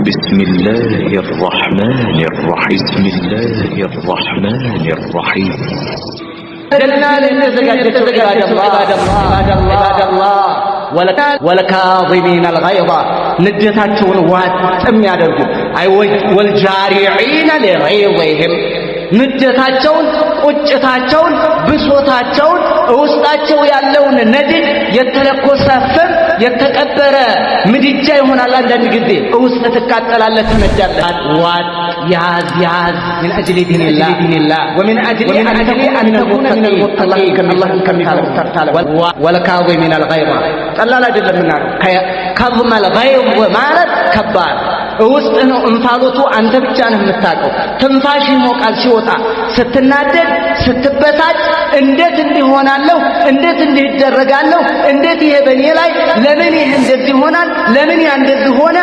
بسم الله الرحمن الرحيم بسم الله الرحمن الرحيم جلنا للتزجاج عباد الله والكاظمين الغيظ ንዴታቸውን ዋጥ የሚያደርጉ አይ ወልጃሪዒነ ለገይظህም ንዴታቸውን ቁጭታቸውን ብሶታቸውን ውስጣቸው ያለውን ነድድ የተለኮሰ ፍም የተቀበረ ምድጃ ይሆናል። አንዳንድ ጊዜ ውስጥ ትቃጠላለህ፣ ትነዳለህ። ዋጥ ያዝ من أجل دين الله ومن أجل أن تكون من المتقين الله كمثال والكاظمين الغيظ قال لا جل منه كظم الغيظ ማለት ከባድ ውስጥ ነው እንፋሎቱ አንተ ብቻ ነህ የምታውቀው። ትንፋሽ ይሞቃል ሲወጣ። ስትናደድ ስትበሳጭ እንዴት እንዲሆናለሁ፣ እንዴት እንዲደረጋለሁ፣ እንዴት ይሄ በኔ ላይ ለምን ይሄ እንደዚህ ይሆናል፣ ለምን ያ እንደዚህ ሆነ።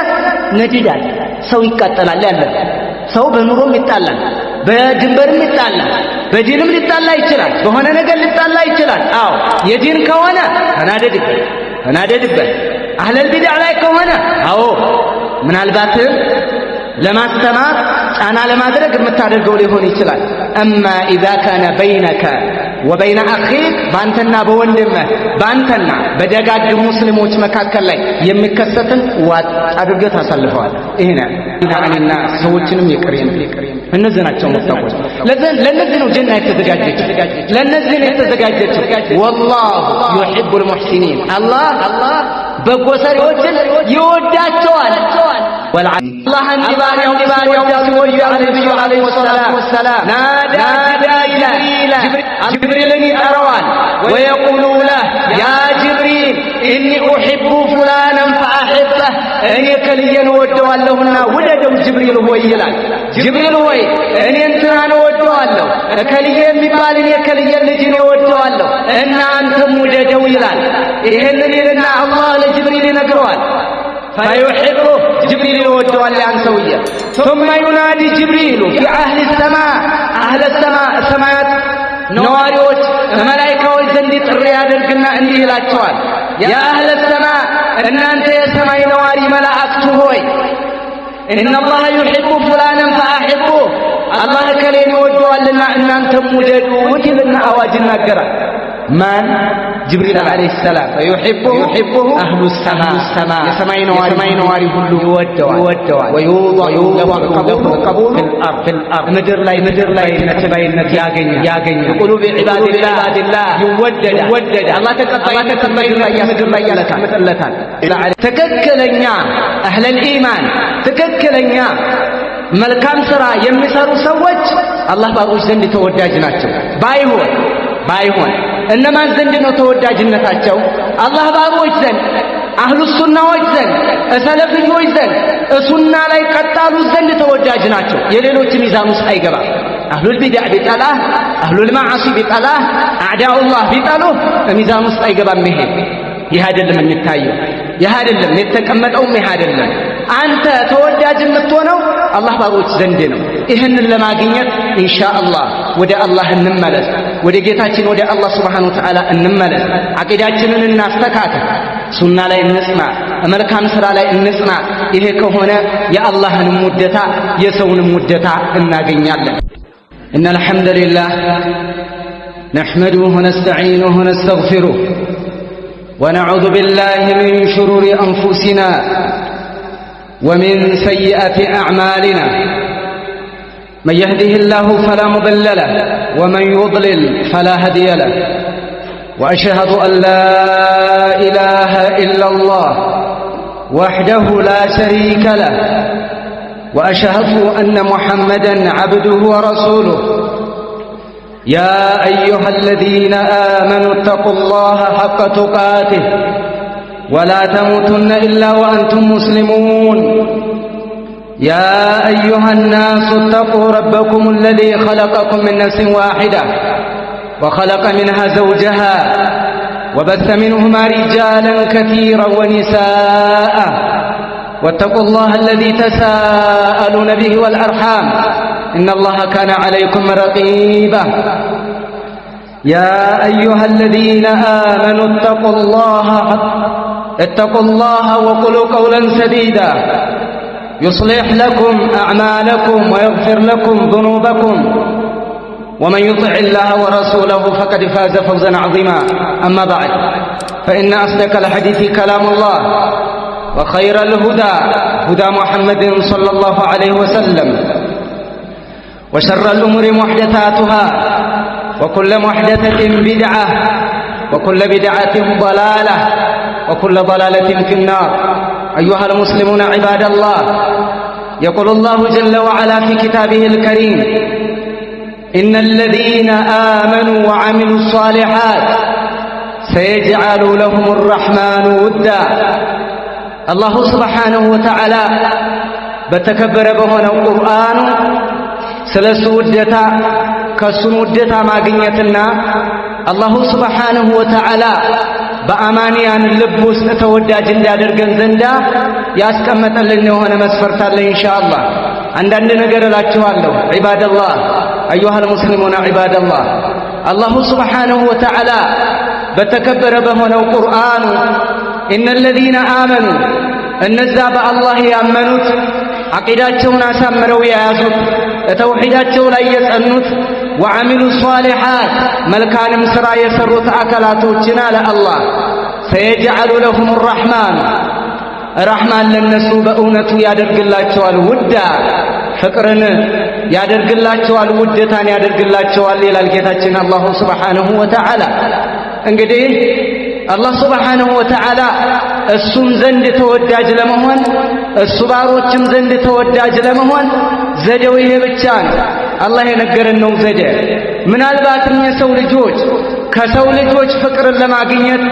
ነዲዳል ሰው ይቃጠላል። ያለ ሰው በኑሮም ይጣላል፣ በድንበርም ይጣላል፣ በዲንም ሊጣላ ይችላል፣ በሆነ ነገር ሊጣላ ይችላል። አዎ የዲን ከሆነ ተናደድበት። አህለል ቢድዓ ላይ ከሆነ አዎ ምናልባት ለማስተማር ጫና ለማድረግ የምታደርገው ሊሆን ይችላል። እማ ኢዛ ካነ በይነከ ወበይነ አኺክ ባንተና በወንድምህ ባንተና በደጋግ ሙስሊሞች መካከል ላይ የሚከሰትን ዋጥ አድርገህ ታሳልፈዋል። ይሄና ኢናአኒና ሰዎችንም ይቅሪን እነዚህ ናቸው ሙተቆች። ለነዚህ ነው ጀና የተዘጋጀችው፣ ለነዚህ ነው የተዘጋጀችው። ወላሁ ዩሂቡል ሙህሲኒን አላህ በጎ ሰሪዎችን ይወዳቸዋል። والله انباريهم النبي عليه الصلاة والسلام نادى جبريل يطرዋል ويقول له يا جبريل إني أحب فلانا فأحبه እኔ ከልየን ወደዋለሁና ወደደው ጅብሪል ሆይ ይላል። ጅብሪል ሆይ እኔ እንትናን ወደዋለሁ፣ ከልየ የሚባል እኔ ከልየ ልጅን ወደዋለሁ እና አንተም ወደደው ይላል። ይሄንን ይልና አላህ ለጅብሪል ይነግረዋል። فيحبه جبريل يودوال عن سوية ثم ينادي جبريل في أهل السماء السماوات نواريوش ملائكة وزندت الرياض القلنا عندي لا تشوال يا أهل السماء إن أنت يا سماء نواري ملائكته إن الله يحب فلانا فأحبه الله كلين يودوال لنا إن أنت مجدود لنا أواجنا قرأ من جبريل عليه السلام فيحبه أهل السماء يسمعي نواري كله يودوا ويوضع القبول في الأرض مدر لا نتبين ياغنيا قلوب عباد الله يودد الله تقبل مدر لا يلتان تككلنيا أهل الإيمان تككلنيا መልካም ሥራ የሚሰሩ ሰዎች አላህ ባሮች ዘንድ ተወዳጅ ናቸው። ባይሆን እነማን ዘንድ ነው ተወዳጅነታቸው? አላህ ባሮች ዘንድ፣ አህሉ ሱናዎች ዘንድ፣ ሰለፊዮች ዘንድ፣ ሱና ላይ ቀጣሉ ዘንድ ተወዳጅ ናቸው። የሌሎች ሚዛን ውስጥ አይገባም። አህሉል ቢድዓ ቢጠላህ፣ አህሉል ማዓሲ ቢጠላህ፣ አዕዳኡላህ ቢጠሉህ ሚዛን ውስጥ አይገባም። ይሄ አይደለም የሚታየው፣ ይሄ አይደለም የተቀመጠው፣ ይሄ አይደለም። አንተ ተወዳጅ የምትሆነው አላህ ባሮች ዘንድ ነው። ይህንን ለማግኘት ኢንሻአላህ ወደ አላህ እንመለስ፣ ወደ ጌታችን ወደ አላህ ሱብሓነሁ ወተዓላ እንመለስ። አቂዳችንን እናስተካክል፣ ሱና ላይ እንጽና፣ መልካም ሥራ ላይ እንጽና። ይሄ ከሆነ የአላህንም ውደታ የሰውንም ውደታ እናገኛለን። ኢነል ሐምደሊላህ ነሕመዱሁ ወነስተዒኑሁ ወነስተግፊሩህ ونعوذ بالله من شرور أنفسنا ومن سيئات أعمالنا من يهده الله فلا مضل له ومن يضلل فلا هادي له وأشهد أن لا إله إلا الله وحده لا شريك له وأشهد أن محمدا عبده ورسوله يا أيها الذين آمنوا اتقوا الله حق تقاته ولا تموتن إلا وأنتم مسلمون يا أيها الناس اتقوا ربكم الذي خلقكم من نفس واحدة وخلق منها زوجها وبث منهما رجالا كثيرا ونساء واتقوا الله الذي تساءلون به والأرحام إن الله كان عليكم رقيبا يا أيها الذين آمنوا اتقوا الله وقولوا قولا سديدا يصلح لكم أعمالكم ويغفر لكم ذنوبكم ومن يطع الله ورسوله فقد فاز فوزا عظيما أما بعد فإن أصدق الحديث كلام الله وخير الهدى هدى محمد صلى الله عليه وسلم وشر الأمور محدثاتها وكل محدثة بدعة وكل بدعة ضلالة وكل ضلالة في النار أيها المسلمون عباد الله يقول الله جل وعلا في كتابه الكريم إن الذين آمنوا وعملوا الصالحات سيجعل لهم الرحمن ودا الله سبحانه وتعالى بتكبر بهنا القرآن سلس ودتا كسن ودتا ما قنيتنا الله سبحانه وتعالى በአማንያን ልብ ውስጥ ተወዳጅ እንዲያደርገን ዘንዳ ያስቀመጠልን የሆነ መስፈርት አለ ኢንሻአላህ። አንዳንድ ነገር እላችኋለሁ ዒባደላህ አዩሃ ልሙስሊሙና ዒባደላህ አላሁ ስብሓነሁ ወተዓላ በተከበረ በሆነው ቁርአኑ ኢነ ለዚነ አመኑ እነዛ በአላህ ያመኑት ዓቂዳቸውን አሳምረው የያዙት ተውሒዳቸው ላይ የጸኑት ወዓሚሉ ሷሊሓት መልካንም ሥራ የሰሩት አካላቶችን አለ አላህ ሰየጅዐሉ ለሁም ረሕማን ረሕማን ለነሱ በእውነቱ ያደርግላቸዋል ውዳ ፍቅርን ያደርግላቸዋል ውደታን ያደርግላቸዋል ይላል ጌታችን አላሁ ስብሓነሁ ወተዓላ። እንግዲህ አላህ ስብሓነሁ ወተዓላ እሱም ዘንድ ተወዳጅ ለመሆን እሱ ባሮችም ዘንድ ተወዳጅ ለመሆን ዘዴው ይሄ ብቻ ነው። አላህ የነገረን ነው ዘዴ። ምናልባትም የሰው ልጆች ከሰው ልጆች ፍቅርን ለማግኘት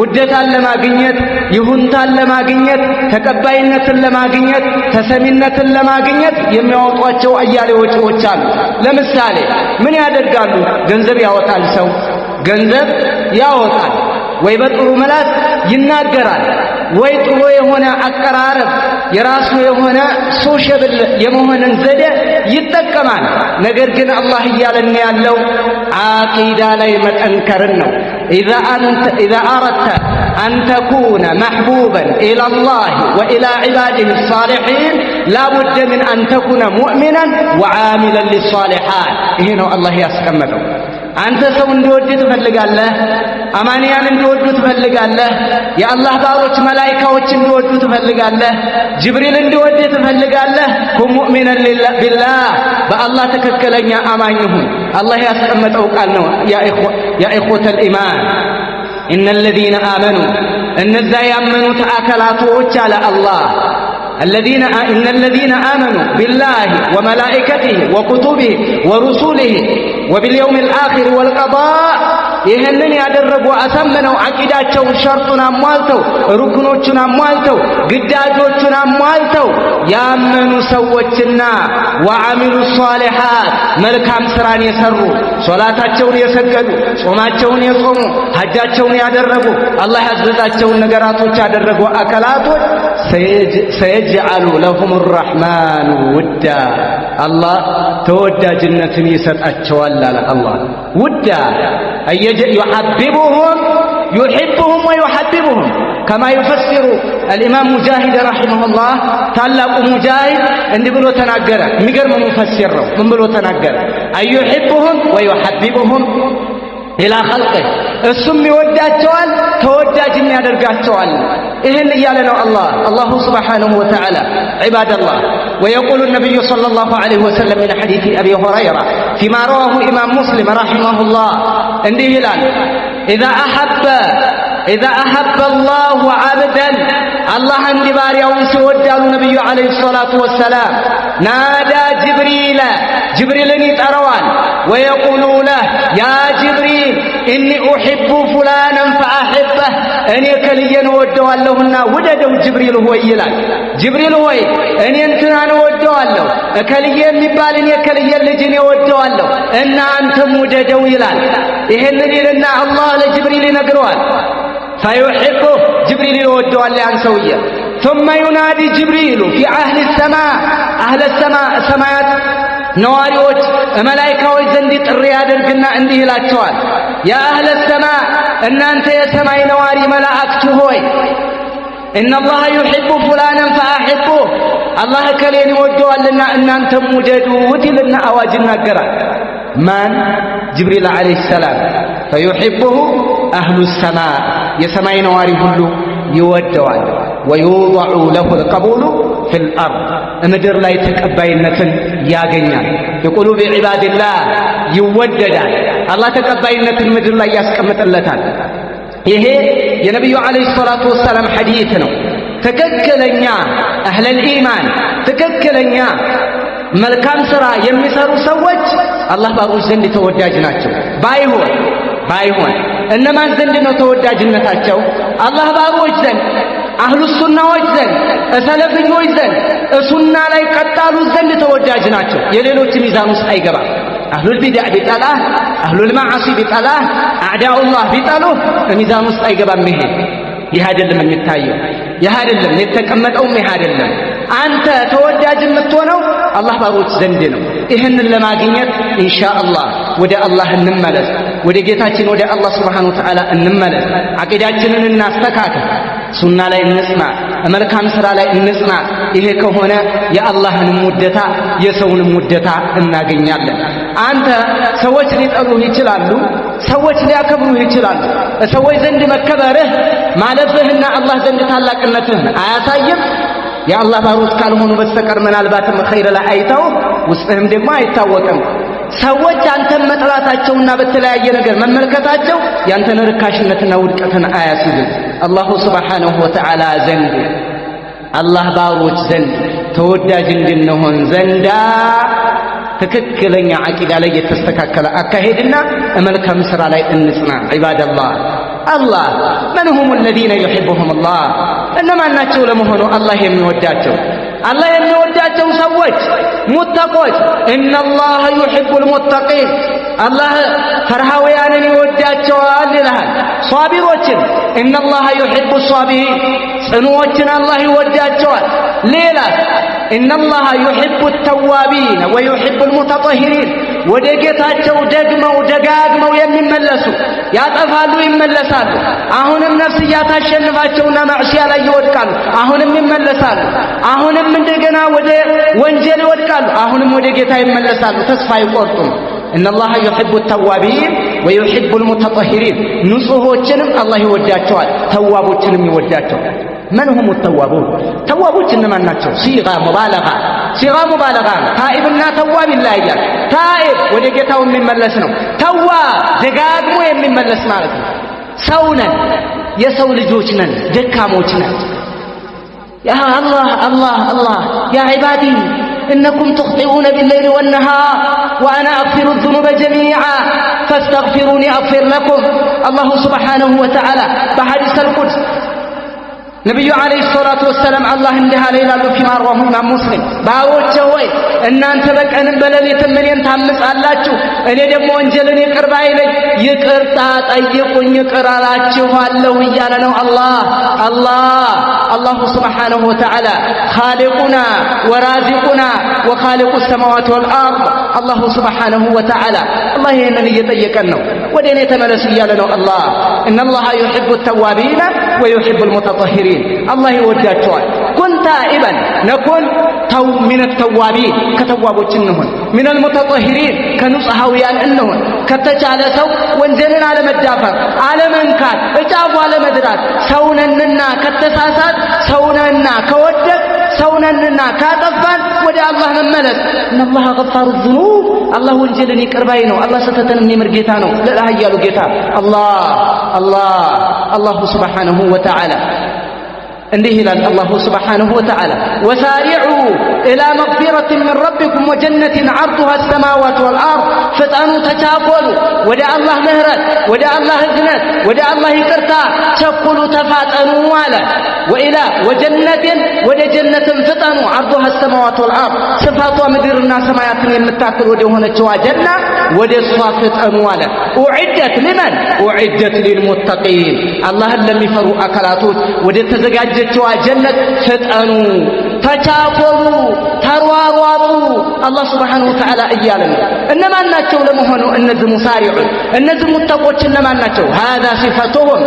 ውደታን ለማግኘት ይሁንታን ለማግኘት ተቀባይነትን ለማግኘት ተሰሚነትን ለማግኘት የሚያወጧቸው አያሌ ወጪዎች አሉ። ለምሳሌ ምን ያደርጋሉ? ገንዘብ ያወጣል። ሰው ገንዘብ ያወጣል፣ ወይ በጥሩ ምላስ ይናገራል፣ ወይ ጥሩ የሆነ አቀራረብ የራሱ የሆነ ሶሻብል የመሆንን ዘዴ ይጠቀማል። ነገር ግን አላህ እያለን ያለው ዓቂዳ ላይ መጠንከርን ነው። ኢዛ አረድተ አን ተኩነ መሕቡበን ኢለላህ ወኢላ ዒባዲህ ሳሊሒን ላቡደ ምን አን ተኩነ ሙእሚናን ወዓሚለን ሊሳሊሓት። ይሄ ነው አላህ ያስቀመጠው። አንተ ሰው እንዲወድ ትፈልጋለህ፣ አማንያን እንዲወዱ ትፈልጋለህ፣ የአላህ ባሮች መላኢካዎች እንዲወዱ ትፈልጋለህ፣ ጅብሪል እንዲወድ ትፈልጋለህ። ኩን ሙእሚነን ቢላህ በአላህ ትክክለኛ አማኝ ሁን። አላህ ያስቀመጠው ቃል ነው። ያ ኢኽወተል ኢማን ኢነ ለዚነ አመኑ እነዛ ያመኑት አካላቶች አለ አላህ إن الذين آمنوا بالله وملائكته وكتبه ورسله وباليوم الآخر والقضاء ይህንን ያደረጉ አሳምነው ዓቂዳቸውን ሸርጡን አሟልተው ሩክኖቹን አሟልተው ግዳጆቹን አሟልተው ያመኑ ሰዎችና ወዓሚሉ ሷሊሓት መልካም ሥራን የሰሩ ሶላታቸውን የሰገዱ ጾማቸውን የጾሙ ሐጃቸውን ያደረጉ አላህ ያዘዛቸውን ነገራቶች ያደረጉ አካላቶች ሰየጅዐሉ ለሁም ረሕማኑ ውዳ አላህ ተወዳጅነትን ይሰጣቸዋል አለ አላህ ውዳ يحبهم ويحببهم كما يفسر الإمام مجاهد رحمه الله تعلق مجاهد عند بلو تناقر مقرم مفسر من بلو تناقر أن يحبهم ويحببهم إلى خلقه السم يوداتشوال توجاج يادرقاتشوال إهن يالنا الله سبحانه وتعالى عباد الله. ويقول النبي صلى الله عليه وسلم من حديث أبي هريرة فيما رواه إمام مسلم رحمه الله عنده هلال إذا أحب الله عبدا الله عند باريهم سودال النبي عليه الصلاة والسلام نادى جبريل يتروان ويقول له يا جبريل إني أحب فلانا فأحبه أني كليا ودوا اللهنا وددوا جبريل هو يلال جبريل هو أني أنتنا ودوا الله كليا مبال أني كليا لجني ودوا الله أن أنتم وددوا يلال إهنني لنا الله لجبريل نقروان فيحبه جبريل ودوا الله عن سوية ثم ينادي جبريل في أهل السماء سمايات ነዋሪዎች መላእክቶች ዘንድ ጥሪ ያደርግና እንዲህ ይላቸዋል ያ አህለ السماء እናንተ የሰማይ ነዋሪ መላእክት ሆይ إن الله يحب فلانا فأحبه አላህ ከሌን ይወደዋልና እናንተም ውደዱት ይልና አዋጅ ይናገራል። ማን? ጅብሪል አለይሂ ሰላም። ፈዩሂቡሁ አህሉ ሰማእ የሰማይ ነዋሪ ሁሉ ይወደዋል። ወዩضዑ ለሁ ልቀቡሉ ፊል አርድ ምድር ላይ ተቀባይነትን ያገኛል። የቁሉብ ዒባድላህ ይወደዳል። አላህ ተቀባይነትን ምድር ላይ ያስቀምጥለታል። ይሄ የነቢዩ ዓለይሂ ሰላቱ ወሰላም ሐዲት ነው። ትክክለኛ አህለል ኢማን ትክክለኛ መልካም ሥራ የሚሰሩ ሰዎች አላህ ባሮች ዘንድ ተወዳጅ ናቸው። ባይሆን እነማን ዘንድ ነው ተወዳጅነታቸው? አላህ ባሮች ዘንድ፣ አህሉ ሱናዎች ዘንድ፣ ሰለፍኞች ዘንድ፣ ሱና ላይ ቀጣሉ ዘንድ ተወዳጅ ናቸው። የሌሎች ሚዛን ውስጥ አይገባም። አህሉል ቢድዓ ቢጠላህ፣ አህሉል መዓሲ ቢጠላህ፣ አዕዳኡላህ ቢጠሉህ ሚዛን ውስጥ አይገባም። ይህ አይደለም የሚታየው፣ ይህ አይደለም የተቀመጠውም፣ ይህ አይደለም። አንተ ተወዳጅ የምትሆነው አላህ ባሮች ዘንድ ነው። ይህንን ለማግኘት ኢንሻአላህ ወደ አላህ እንመለስ፣ ወደ ጌታችን ወደ አላህ ሱብሓነሁ ወተዓላ እንመለስ። ዓቂዳችንን እናስተካክል፣ ሱና ላይ እንጽና፣ መልካም ሥራ ላይ እንጽና። ይሄ ከሆነ የአላህንም ውደታ የሰውንም ውደታ እናገኛለን። አንተ ሰዎች ሊጠሉህ ይችላሉ፣ ሰዎች ሊያከብሩህ ይችላሉ። ሰዎች ዘንድ መከበርህ ማለፍህና አላህ ዘንድ ታላቅነትህን አያሳይም። የአላህ ባሮች ካልሆኑ በስተቀር ምናልባትም ኸይር ላይ አይተው ውስጥህም ደግሞ አይታወቅም። ሰዎች አንተን መጥላታቸውና በተለያየ ነገር መመልከታቸው ያንተን ርካሽነትና ውድቀትን አያስይዝም። አላሁ ሱብሓነሁ ወተዓላ ዘንድ አላህ ባሮች ዘንድ ተወዳጅ እንድንሆን ዘንዳ ትክክለኛ ዓቂዳ ላይ የተስተካከለ አካሄድና መልካም ሥራ ላይ እንጽና። ዒባደላህ አላህ መንሁም الذين يحبهم الله እነማን ናቸው ለመሆኑ አላህ የሚወዳቸው? አላህ የሚወዳቸው ሰዎች ሙተቆች። ኢነላህ ዩሂቡል ሙተቂን አላህ ፈርሃውያንን ይወዳቸዋል ይልሃል። ሷቢሮችን ኢነላህ ዩሂቡ ሷቢሪን ጽኑዎችን አላህ ይወዳቸዋል። ሌላ ኢነላህ ዩሂቡ ተዋቢን ወዩሂቡል ሙተጠሂሪን ወደ ጌታቸው ደግመው ደጋግመው የሚመለሱ ያጠፋሉ፣ ይመለሳሉ። አሁንም ነፍስያ ታሸንፋቸውና ማዕሲያ ላይ ይወድቃሉ። አሁንም ይመለሳሉ። አሁንም እንደገና ወደ ወንጀል ይወድቃሉ። አሁንም ወደ ጌታ ይመለሳሉ። ተስፋ አይቆርጡም። ኢነላህ ዩሂቡ ተዋቢን ወዩሂቡል ሙተጠሂሪን ንጹሖችንም አላህ ይወዳቸዋል፣ ተዋቦችንም ይወዳቸዋል። من هم التوابون توابوች እነማን ናቸው? ሲጋ ሙባለጋ ታኢብና ተዋብ ይለያያል። ታኢብ ወደ ጌታው የሚመለስ ነው። ተዋብ ደጋግሞ የሚመለስ ማለት ነው። ሰው ነን፣ የሰው ልጆች ነን፣ ደካሞች ነን። ያ አላህ ያ ዒባዲ إنكم تخطئون بالليل والنهار وأنا أغفر الذنوب جميعا فاستغفروني أغفر لكم. الله سبحانه وتعالى بحديث القدس ነቢዩ ዓለይሂ ሰላቱ ወሰላም አላህ እንዲህ አለ ይላሉ ፊማ ረዋሁ ኢማም ሙስሊም፣ ባሮቼ ሆይ እናንተ በቀንም በሌሊትም እኔን ታምጻላችሁ፣ እኔ ደግሞ ወንጀልን ይቅር ባይ ነኝ። ይቅርታ ጠይቁኝ ይቅር እላችኋለሁ እያለ ነው አላሁ ሱብሓነሁ ወተዓላ ኻሊቁና ወራዚቁና ወኻሊቁ ሰማዋት ወልአርድ። አላሁ ሱብሓነሁ ወተዓላ አላህ ይህንን እየጠየቀን ነው። ወደ እኔ ተመለሱ እያለ ነው አላህ። ኢነላህ ዩሂቡ ተዋቢና ወዩሂቡል ሙተጠሂሪን አላህ ይወዳቸዋል። ኩን ታኢበን ነኩን ሚነ ተዋቢን ከተዋቦች እንሁን፣ ሚነል ሙተጠሂሪን ከንጹሐውያን እንሁን። ከተቻለ ሰው ወንጀልን አለመዳፈር፣ አለመንካት፣ እጫፉ አለመድራት። ሰውነንና ከተሳሳት፣ ሰውነንና ከወደቅ፣ ሰውነንና ካጠፋን ወደ አላህ መመለስ። እነላህ ገፋሩ ዙኑብ አላህ ወንጀልን ይቅር ባይ ነው። አላህ ስህተትን የሚምር ጌታ ነው። ለላህ ያሉ ጌታ አላሁ ሱብሓነሁ ወተዓላ እንዲህ ይላል አላሁ ሱብሓነሁ ወተዓላ ወሳሪዑ ኢላ መግፊረትን ሚን ረቢኩም ወጀነትን ዐርዱሃ አሰማዋቱ ወልአርድ። ፍጠኑ፣ ተቻኮሉ ወደ አላህ ምህረት፣ ወደ አላህ እዝነት፣ ወደ አላህ ይቅርታ ቸኩሉ፣ ተፋጠኑ አለ። ወኢላ ወጀነትን ወደ ጀነትን ፍጠኑ፣ ዐርዱሃ አሰማዋቱ ወልአርድ ስፋቷ ምድርና ሰማያትን የምታክል ወደ ሆነችዋ ጀና ወደ እሷ ፍጠኑ አለ። ኡዒደት ሊመን ኡዒደት ሊልሙተቂን አላህን ለሚፈሩ አካላቶች ወደ ተዘጋጀችዋ ጀነት ፍጠኑ፣ ተቻኮሉ፣ ተሯሯጡ። አላህ ሱብሓነሁ وتعالى إيالنا إنما أناتشو لمهنو إنذ مسارعون إنذ متقوش إنما أناتشو هذا صفتهم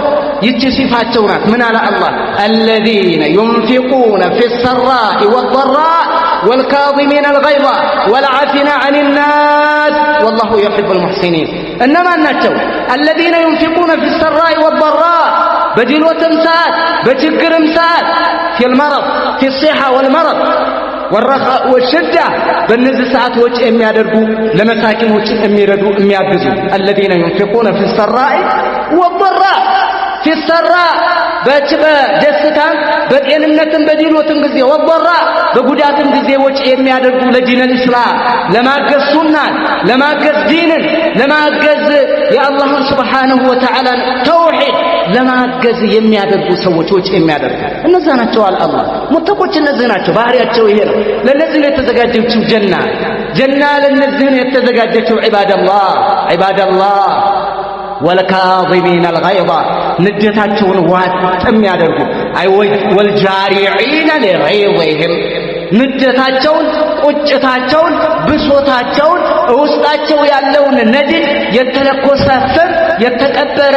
يتشي صفاتشونات من على الله الذين ينفقون في السراء والضراء والكاظمين الغيظ والعافين عن الناس والله يحب المحسنين إنما أناتشو الذين ينفقون في السراء والضراء بدل وتمسات بجكر مسات في المرض في الصحة والمرض والرخاء والشدة بالنزل ساعات وجه أمي أدرقوا لمساكن وجه أمي ردوا أمي أبزوا الذين ينفقون في السراء والضراء في السراء باتبا جستان بقينمنة بدين وتنقزي والضراء بقودات انقزي وجه أمي أدرقوا لدين الإسلام لما أقز سنة لما أقز دين لما أقز يا الله سبحانه وتعالى توحيد لما أقز يمي أدرقوا سوى وجه أمي أدرقوا النزانة على الله متقوش النزانة ባህሪያቸው ይሄ ነው ለነዚህ ነው የተዘጋጀችው ጀና ለነዚህ ነው የተዘጋጀችው ዒባደላህ ወልካዚሚን አልገይظ ንዴታቸውን ዋጥም ያደርጉ አይ ወልጃሪዒን ለገይظህም ንዴታቸውን ቁጭታቸውን ብሶታቸውን ውስጣቸው ያለውን ነዲድ የተለኮሰ ፍም የተቀበረ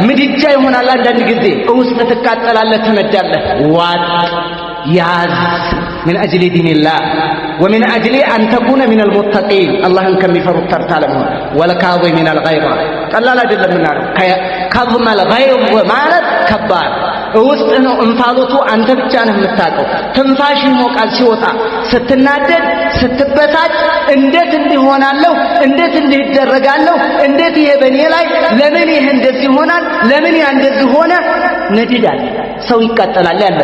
ምድጃ ይሆናል አንዳንድ ጊዜ ውስጥ ትቃጠላለህ ትነዳለህ ዋጥ ياز من أجل دين الله ومن أجل أن تكون من المتقين الله كم يفرط ترتالهم والكاظمين الغيظ قال لا جل من نار كظم الغيظ مالت كبار ውስጥ ነው እንፋሎቱ አንተ ብቻ ነህ የምታውቀው ትንፋሽ ይሞቃል ሲወጣ ስትናደድ ስትበሳጭ እንዴት እንዲሆናለሁ እንዴት እንዲደረጋለሁ እንዴት ይሄ በኔ ላይ ለምን ይሄ እንደዚህ ይሆናል ለምን ያ እንደዚህ ሆነ ነዲዳል ሰው ይቃጠላል ያለ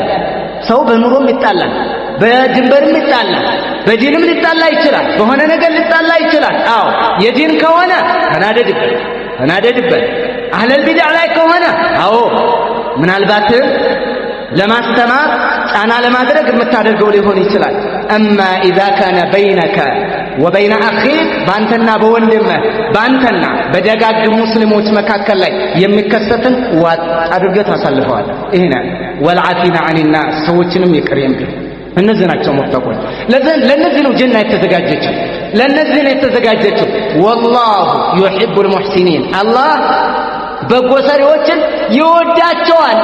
ሰው በኑሮም ይጣላል በድንበርም ይጣላል በዲንም ሊጣላ ይችላል በሆነ ነገር ሊጣላ ይችላል አዎ የዲን ከሆነ ተናደድበት አህለል ቢድዓ ላይ ከሆነ አዎ ምናልባት ለማስተማር ጫና ለማድረግ የምታደርገው ሊሆን ይችላል እማ اذا كان بينك وبين اخيك ባንተና በወንድምህ ባንተና በደጋግ ሙስሊሞች መካከል ላይ የሚከሰትን ዋጥ አድርገህ ታሳልፈዋል ይሄና والعافين عن الناس ሰዎችንም ይቅር የሚል እነዚህ ናቸው ሙተቆች ለነዚህ ነው ጀና የተዘጋጀችው ለነዚህ ነው የተዘጋጀችው والله يحب المحسنين الله በጎ ሰሪዎችን ይወዳቸዋል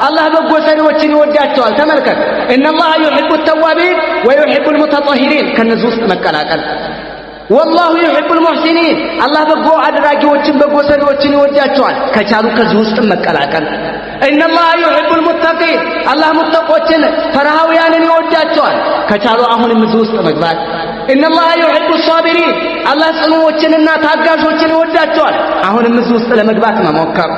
الله በጎ ሰሪዎችን ይወዳቸዋል ተመልከት ان الله يحب التوابين ويحب المتطهرين ከነዚህ ውስጥ መቀላቀል والله يحب المحسنين الله በጎ አድራጊዎችን በጎ ሰሪዎችን ይወዳቸዋል ከቻሉ ከዚህ ውስጥ መቀላቀል ان الله يحب المتقين الله متقوችን ፈርሃውያንን ይወዳቸዋል ከቻሉ አሁንም እዚህ ውስጥ መግባት ان الله يحب الصابرين الله ጽኑዎችንና ታጋሾችን ይወዳቸዋል አሁንም እዚህ ውስጥ ለመግባት መሞከር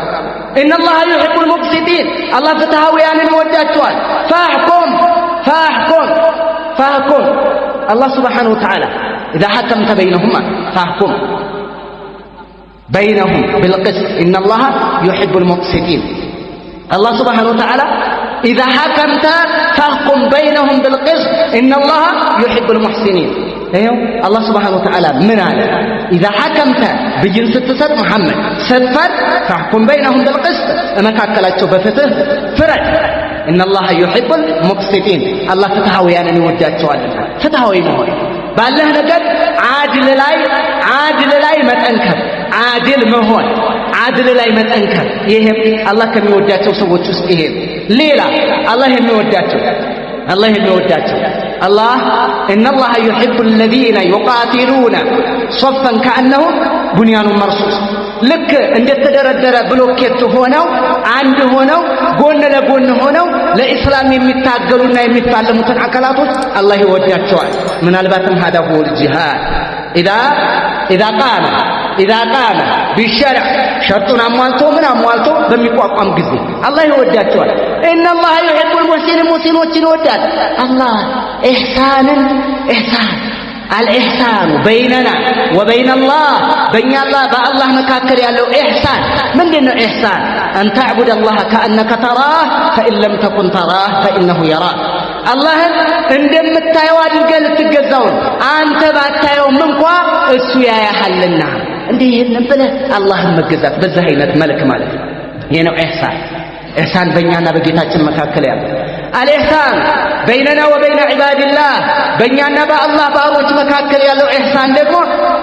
ان الله يحب المقسطين الله ፍትሃውያንን ይወዳቸዋል فاحكم الله سبحانه وتعالى إذا حكمت بينهما فاحكم بينهم بالقسط إن الله يحب المقسطين الله سبحانه وتعالى إذا حكمت فاحكم بينهم بالقسط إن الله يحب المحسنين أيوه الله سبحانه وتعالى من هذا إذا حكمت بجن ستسد محمد ستفر فاحكم بينهم بالقسط أما كاكلاتشو بفتح فرج إن الله يحب المقسطين الله فتحوي أنا نوداتشو فتحوي مهور بالله نقد عادل لاي متأنكر عادل مهون عادل لاي متأنكر يهم الله كم يوداتشو سوتشو يهم ليلا الله يهم يوداتشو الله إن الله يحب الذين يقاتلون صفا كأنهم بنيان مرصوص لك عند تدردر بلوكيت ሆነው አንድ ሆነው ጎን ለጎን ሆነው ለኢስላም የሚታገሉና የሚፋለሙትን አካላቶች አላህ ይወዳቸዋል ምናልባትም هذا هو الجهاد إذا قام بالشرع شرطنا أموالته من أموالته بمقاقم ጊዜ الله ይወዳቸዋል إن الله يحب المحسنين ሙስሊሞችን ይወዳል الله إحسان الإحسان بيننا وبين الله بين الله بالله مكاكل يالو إحسان من دينه إحسان أن تعبد الله كأنك تراه فإن لم تكن تراه فإنه يراك الله عندما التايوات القلب تجزون أنت باتايو منقوا السويا يا حلنا عندي نبله اللهم جزاك بزهينة ملك مالك ينو إحسان بيننا بقيتاችን መካከል ያለው አልኢሕሳን በይነና ወበይነ ዒባድላህ በእኛና በአላህ ባሮች መካከል ያለው ኢሕሳን ደግሞ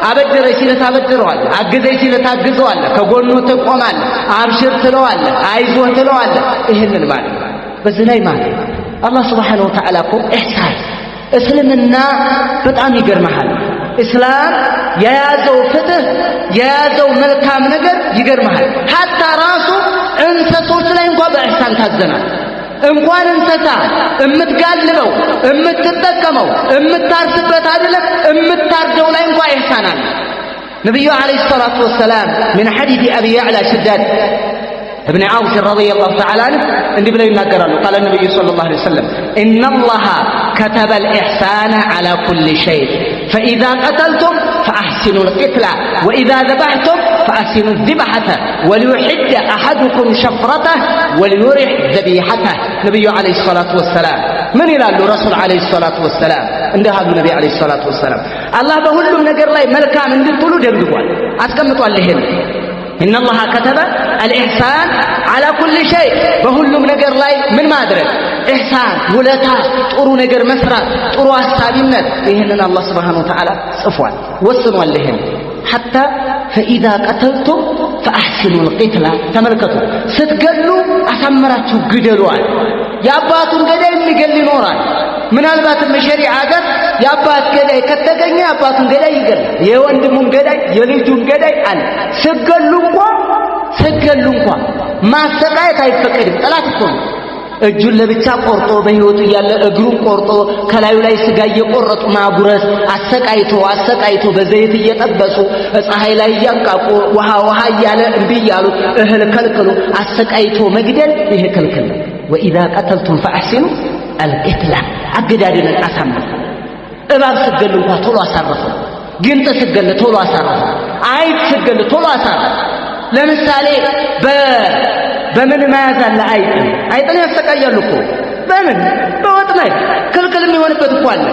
አበድረኝ ሲልህ ታበድረዋለህ፣ አግዘኝ ሲልህ ታግዘዋለህ፣ ከጎኑ ትቆማለህ፣ አብሽር ትለዋለህ፣ አይዞህ ትለዋለህ። ይህንን ማለት በዚህ ላይ ማለት አላህ ስብሓነሁ ወተዓላ እኮ ኢሕሳን እስልምና በጣም ይገርመሃል። እስላም የያዘው ፍትህ የያዘው መልካም ነገር ይገርመሃል። ሐታ ራሱ እንሰሶች ላይ እንኳን በኢሕሳን ታዘናል። እንኳን እንሰሳ እምትጋልበው እምትጠቀመው እምታርስበት አይደለም እምታርደው ላይ እንኳን ኢሕሳን አለ። ነብዩ አለይሂ ሰላቱ ወሰላም من حديث أبي يعلى شداد ابن عوف رضي الله تعالى عنه عندي بلا يناقرانه قال النبي صلى الله عليه وسلم إن الله كتب الإحسان على كل شيء فإذا قتلتم فأحسنوا القتلة وإذا ذبحتم فأحسنوا الذبحة وليحد أحدكم شفرته وليرح ذبيحته نبي عليه الصلاة والسلام من إلى الرسول عليه الصلاة والسلام عندها النبي عليه الصلاة والسلام الله بهلم نقر لي ملكا من دلتولو دردقوال أسكمتوا اللهن إن الله كتب الإحسان على كل شيء بهلم نقر لي من ما أدرك إحسان ولتا طرو نقر مسرات طرو أستابينات إهننا الله سبحانه وتعالى صفوان وصنوا اللهن حتى فإذا قتلتم فأحسنوا القتلة تملكتوا ستقلوا أسمراتوا قدلوان يا أباتون قدأ يقل نوران من البات المشاريع عقد يا أبات قدأ كتقني أباتون قدأ يقل يواندمون قدأ يليجون قدأ أن سقلوا ما سقايت هاي فكرة لا تكون እጁን ለብቻ ቆርጦ በህይወቱ ያለ እግሩን ቆርጦ ከላዩ ላይ ስጋ እየቆረጡ ማጉረስ አሰቃይቶ በዘይት እየጠበሱ ፀሐይ ላይ ያንቃቁ ውሃ እያለ እምቢ እያሉ እህል ከልክሉ አሰቃይቶ መግደል ይሄ ክልክል ነው። وإذا قتلتم فأحسنوا القتلة አገዳደልን አሳምሩ። እባብ ስገል እንኳን ቶሎ አሳርፉ። ግንጥ ስገል ቶሎ አሳርፉ። አይጥ ስገል ቶሎ አሳርፉ። ለምሳሌ በምን መያዝ አለ? አይጥን ያሰቃያሉ እኮ በምን በወጥመድ ክልክል የሚሆንበት እኮ አለ።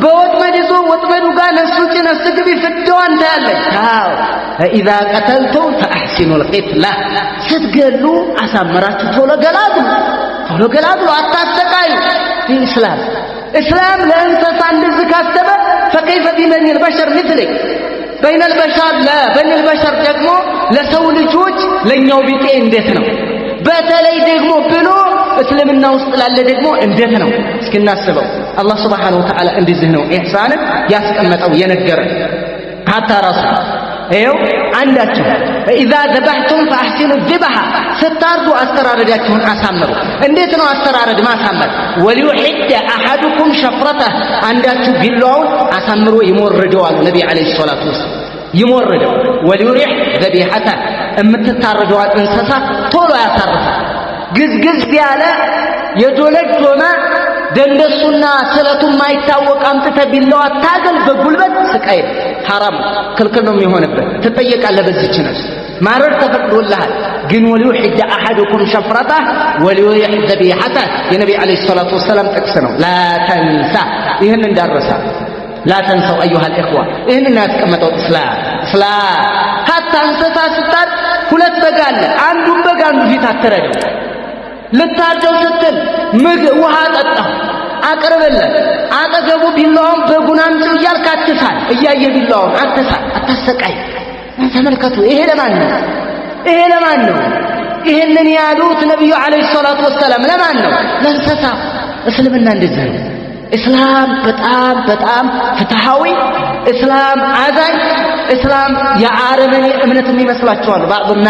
በወጥመድ ይዞ ወጥመዱ ጋር ነፍሱ ነፍስ ግቢ ፍዳዋን ታያለች። አዎ إذا قتلتم فأحسنوا القتلة ስትገሉ አሳምራችሁ ቶሎ ገላግሉ አታሰቃዩ። እስላም ለእንስሳ እንደዚህ ካሰበ فكيف بمن البشر مثلك بين البشر لا بين البشر ደግሞ ለሰው ልጆች ለኛው ቢጤ እንዴት ነው? በተለይ ደግሞ ብሎ እስልምና ውስጥ ላለ ደግሞ እንዴት ነው? እስኪ እናስበው። አላህ Subhanahu Wa Ta'ala እንደዚህ ነው ኢሕሳንን ያስቀመጠው የነገረን። ሐታ ራሱ ይኸው አንዳችሁ إذا ذبحتم فأحسنوا الذبحة ስታርዱ አስተራረዳችሁን አሳምሩ። እንዴት ነው አስተራረድ ማሳመር? وليحد أحدكم شفرته አንዳችሁ ቢላውን አሳምሮ ይሞርደዋል ነብይ አለይሂ ሰላቱ ወሰለም ይሞርደው። وليرح ذبيحته እምትታረደዋል እንስሳ ቶሎ ያሳርፋል። ግዝግዝ ያለ የዶለዶመ ደንደሱና ስለቱ ማይታወቅ አምጥተህ ቢላዋ ታገል በጉልበት ስቃይ ሐራም ክልክል ነው የሚሆንበት። ትጠየቃለህ በዚህች ነፍስ ማረድ ተፈቅዶልሃል። ግን وليحد أحدكم شفرته وليرح ذبيحته የነብይ አለይሂ ሰላቱ ወሰለም ጥቅስ ነው። لا تنسى ይህን እንዳረሳ لا تنسوا أيها الإخوة ይህን ያስቀመጠው እስላም ሐታ እንስሳ ስታር ሁለት በግ አለ። አንዱን በግ አንዱ ፊት አትረደው። ልታርደው ስትል ውሃ ጠጣው አቅርብለት። አጠገቡ ቢላውን በጉን አምጪው እያልክ አትሳል። እያየ ቢላውን አትሳል፣ አታሰቃይ። ተመልከቱ። ይሄ ለማን ነው? ይሄንን ያሉት ነብዩ አለይሂ ሰላቱ ወሰለም ለማን ነው? ለእንስሳ። እስልምና እንደዚህ ነው። እስላም በጣም ፍትሃዊ፣ እስላም አዛኝ፣ እስላም የአረመኔ እምነት የሚመስላቸዋል። ባዕዱና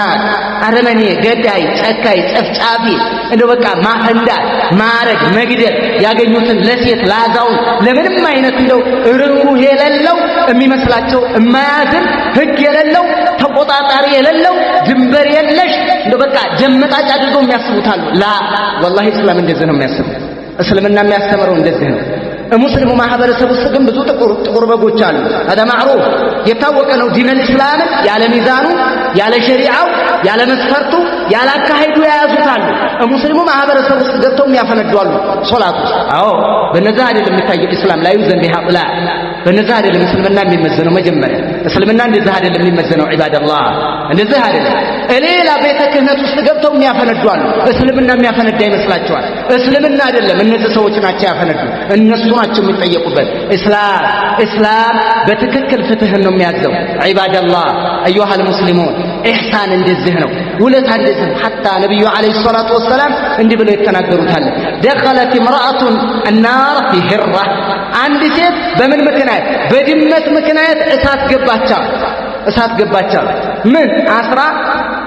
አረመኔ፣ ገዳይ፣ ጨካይ፣ ጨፍጫፊ እንደው በቃ ማፈንዳት፣ ማረድ፣ መግደል ያገኙትን ለሴት ላዛውን ለምንም አይነት እንደው ርህሩህ የሌለው የሚመስላቸው የማያዝን ህግ የሌለው ተቆጣጣሪ የሌለው ድንበር የለሽ እንደው በቃ ጀመጣጭ አድርገው የሚያስቡታሉ። ላ ወላሂ እስላም እንደዚህ ነው የሚያስበው። እስልምና የሚያስተምረው እንደዚህ ነው። ሙስሊሙ ማህበረሰብ ውስጥ ግን ብዙ ጥቁር በጎች አሉ። هذا معروف የታወቀ ነው። ዲን እስላም ያለ ሚዛኑ ያለ ሸሪዓው ያለ መስፈርቱ ያለ አካሄዱ ያያዙታል። ሙስሊሙ ማህበረሰብ ውስጥ ገብተው የሚያፈነዷሉ ሶላት ውስጥ። አዎ በነዛ አይደለም የሚታየው እስላም ላይ ዘንድ ሀብላ በነዛ አይደለም እስልምና የሚመዘነው። መጀመሪያ እስልምና እንደዛ አይደለም የሚመዘነው። ዒባደላህ እንደዛ አይደለም። ሌላ ቤተ ክህነት ውስጥ ገብተው የሚያፈነዷሉ። እስልምና የሚያፈነዳ ይመስላቸዋል። እስልምና አይደለም፣ እነዚህ ሰዎች ናቸው ያፈነዱ። እነሱ ናቸው የሚጠየቁበት። እስላም በትክክል ፍትህን ነው የሚያዘው። ዒባደላህ አዩሃ ልሙስሊሙን ኢሕሳን እንደዚህ ነው፣ ውለታ እንደዚህ ነው። ሐታ ነቢዩ ዓለይሂ ሰላቱ ወሰላም እንዲህ ብለው የተናገሩታል። ደኸለት እምረአቱን النار في هرة አንድ ሴት በምን ምክንያት? በድመት ምክንያት እሳት ገባቻ። ምን አስራ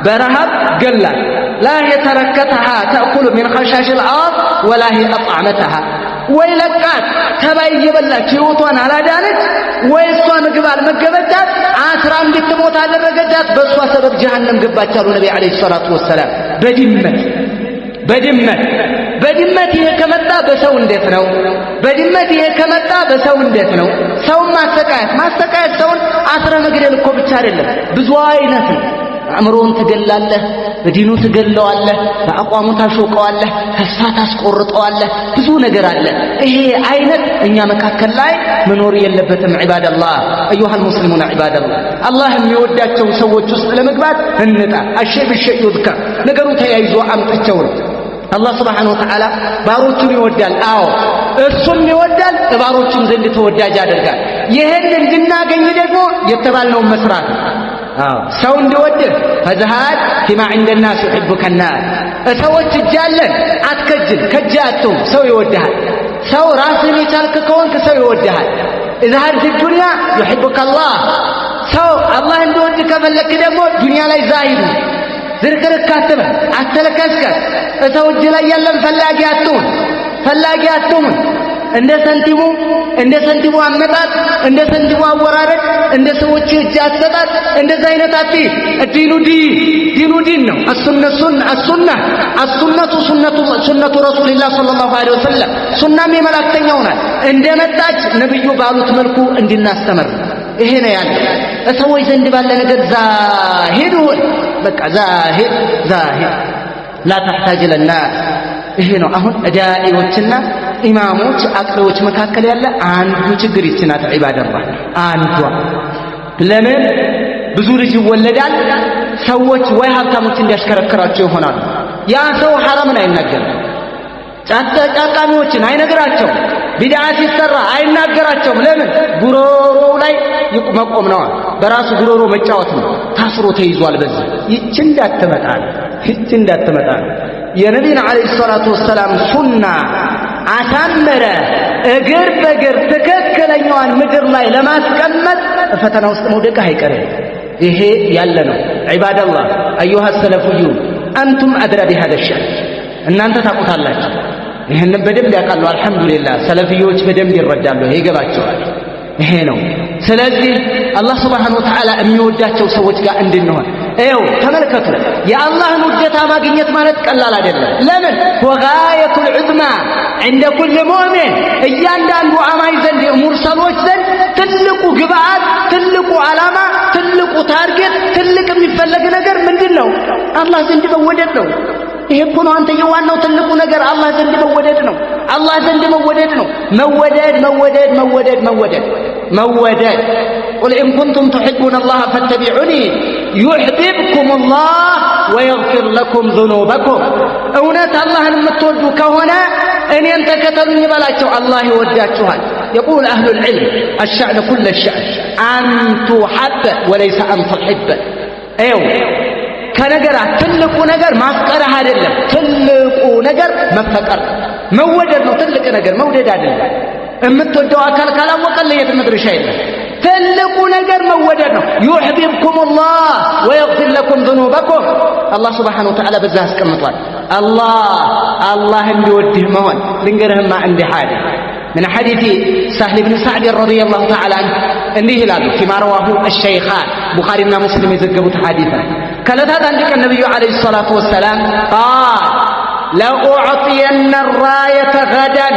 በረሃብ ገላት። لا يتركتها تأكل من خشاش الأرض ولا هي أطعمتها ወይ ለቃት ተባይ የበላች ህይወቷን አላዳነች፣ ወይ እሷ ምግብ አልመገበቻት፣ አስራ እንድትሞት አደረገቻት። በእሷ ሰበብ ጀሃነም ገባች አሉ ነቢ ዓለይሂ ሰላቱ ወሰላም። በድመት ይሄ ከመጣ በሰው እንዴት ነው? በድመት ይሄ ከመጣ በሰው እንዴት ነው? ሰውን ማስተቃየት ሰውን አስረ መግደል እኮ ብቻ አይደለም፣ ብዙ አይነት ነው። አእምሮውን ትገላለህ፣ በዲኑ ትገለዋለህ፣ በአቋሙ ታሾቀዋለህ፣ ተስፋ ታስቆርጠዋለህ። ብዙ ነገር አለ። ይሄ አይነት እኛ መካከል ላይ መኖር የለበትም። ዒባደላህ አዩሃ ልሙስሊሙን ዒባደላህ አላህ የሚወዳቸው ሰዎች ውስጥ ለመግባት እንጣ። አሸይ ብሸይ ይዝከር ነገሩ ተያይዞ አምጥቸው ነው። አላህ ስብሓነሁ ወተዓላ ባሮቹን ይወዳል። አዎ እሱም ይወዳል፣ ባሮቹም ዘንድ ተወዳጅ ያደርጋል። ይህን እንድናገኝ ደግሞ የተባልነውን መስራት ነው። ሰው እንዲወድህ ፈዝሃድ ፊማ ዐንደ ናስ ዩሒቡከ ናስ። ሰዎች እጅ ያለን አትከጅል፣ ከጅ አትሁን፣ ሰው ይወድሃል። ሰው ራስህን የቻልክ ከሆንክ ሰው ይወድሃል። እዝሃድ ፊ ዱንያ ዩሒቡከ አላህ። ሰው አላህ እንዲወድ ከፈለክ ደግሞ ዱንያ ላይ ዛሂድ ነው። ዝርክርክ አትበል፣ አትልከስከስ። ሰው እጅ ላይ ያለን ፈላጊ አትሁን። እንደ ሰንቲሙ አመጣጥ፣ እንደ ሰንቲሙ አወራረድ፣ እንደ ሰዎች እጅ አሰጣጥ እንደዛ አይነት አትይ። ዲኑ ዲን ነው። ሱነቱ ረሱልላህ ሰለላሁ ዐለይሂ ወሰለም ሱናም የመላእክተኛው ናት። እንደመጣች ነብዩ ባሉት መልኩ እንድናስተምር ይሄ ነው ያለው። ሰዎች ዘንድ ባለ ነገር ዛሂድ ሁን። በቃ ዛሂድ ላ ተሕታጅ ለናስ። ይሄ ነው አሁን ዳኢዎችና ኢማሞች አቅሪዎች መካከል ያለ አንዱ ችግር ይችናት ዒባደላህ። አንዷ ለምን ብዙ ልጅ ይወለዳል። ሰዎች ወይ ሀብታሞች እንዲያሽከረክራቸው ይሆናሉ። ያ ሰው ሐራምን አይናገርም። ጫቃሚዎችን አይነግራቸው። ቢድዓ ሲሰራ አይናገራቸውም። ለምን? ጉሮሮው ላይ መቆም ነው። በራሱ ጉሮሮ መጫወት ነው። ታስሮ ተይዟል። በዚህ ይህች እንዳትመጣ የነቢይን ዓለይሂ ሰላቱ ወሰላም ሱና አሳመረ እግር በእግር ትክክለኛዋን ምድር ላይ ለማስቀመጥ ፈተና ውስጥ መውደቅ አይቀርም። ይሄ ያለ ነው። ዒባደላህ አዩሃ ሰለፊዩን አንቱም አድራ ቢሃዛ ሸእን። እናንተ ታውቁታላችሁ። ይህንን በደንብ ያውቃሉ። አልሐምዱሊላህ ሰለፊዮች በደንብ ይረዳሉ፣ ይገባቸዋል። ይሄ ነው። ስለዚህ አላህ ስብሓነሁ ወተዓላ የሚወዳቸው ሰዎች ጋር እንድንሆን ተመልከቱ። የአላህን ውዴታ ማግኘት ማለት ቀላል አይደለም። ለምን? ወጋየቱል ዑዝማ ዐንደ ኩል ሙእሚን፣ እያንዳንዱ አማኝ ዘንድ ሙርሰሎች ዘንድ ትልቁ ግብአት፣ ትልቁ ዓላማ፣ ትልቁ ታርጌት፣ ትልቅ የሚፈለግ ነገር ምንድን ነው? አላህ ዘንድ መወደድ ነው። ይሄ እኮ ነው አንተ የዋናው ትልቁ ነገር። አላህ ዘንድ መወደድ ነው። መወደድ ቁል ኢን ኩንቱም ቱሒቡነ አላህ ፈተቢዑኒ ዩሕቢብኩም አላህ ወየግፊር ለኩም ዙኑበኩም። እውነት አላህን የምትወዱ ከሆነ እኔን ተከተሉኝ በላቸው፣ አላህ ይወዳችኋል። የቁል አህሉል ዒልም አሸዕን ኩለ ሸዕን አን ቱሐበ ወለይሰ አን ቱሒበ። ከነገራት ትልቁ ነገር ማፍቀርህ አይደለም። ትልቁ ነገር መፈቀር መወደድ ነው። ትልቅ ነገር መውደድ አይደለም። የምትወደው አካል ካላወቀልህ የት መድረሻ የለም። ትልቁ ነገር መወደድ ነው። ዩሕቢብኩም አላህ ወየግፊር ለኩም ዙኑበኩም። አላህ ስብሓነሁ ወተዓላ በዛ አስቀምጧል። አላህ እንዲወድህ መሆን ልንገርህማ እንዲህ አለ من حديث سهل بن سعد رضي الله تعالى عنه እንዲህ ይላሉ فيما رواه الشيخان ቡኻሪና ሙስሊም የዘገቡት ሐዲስ ነው። ከዕለታት አንድ ቀን ነብዩ ዓለይሂ ሰላቱ ወሰላም قال لأعطين الراية غدا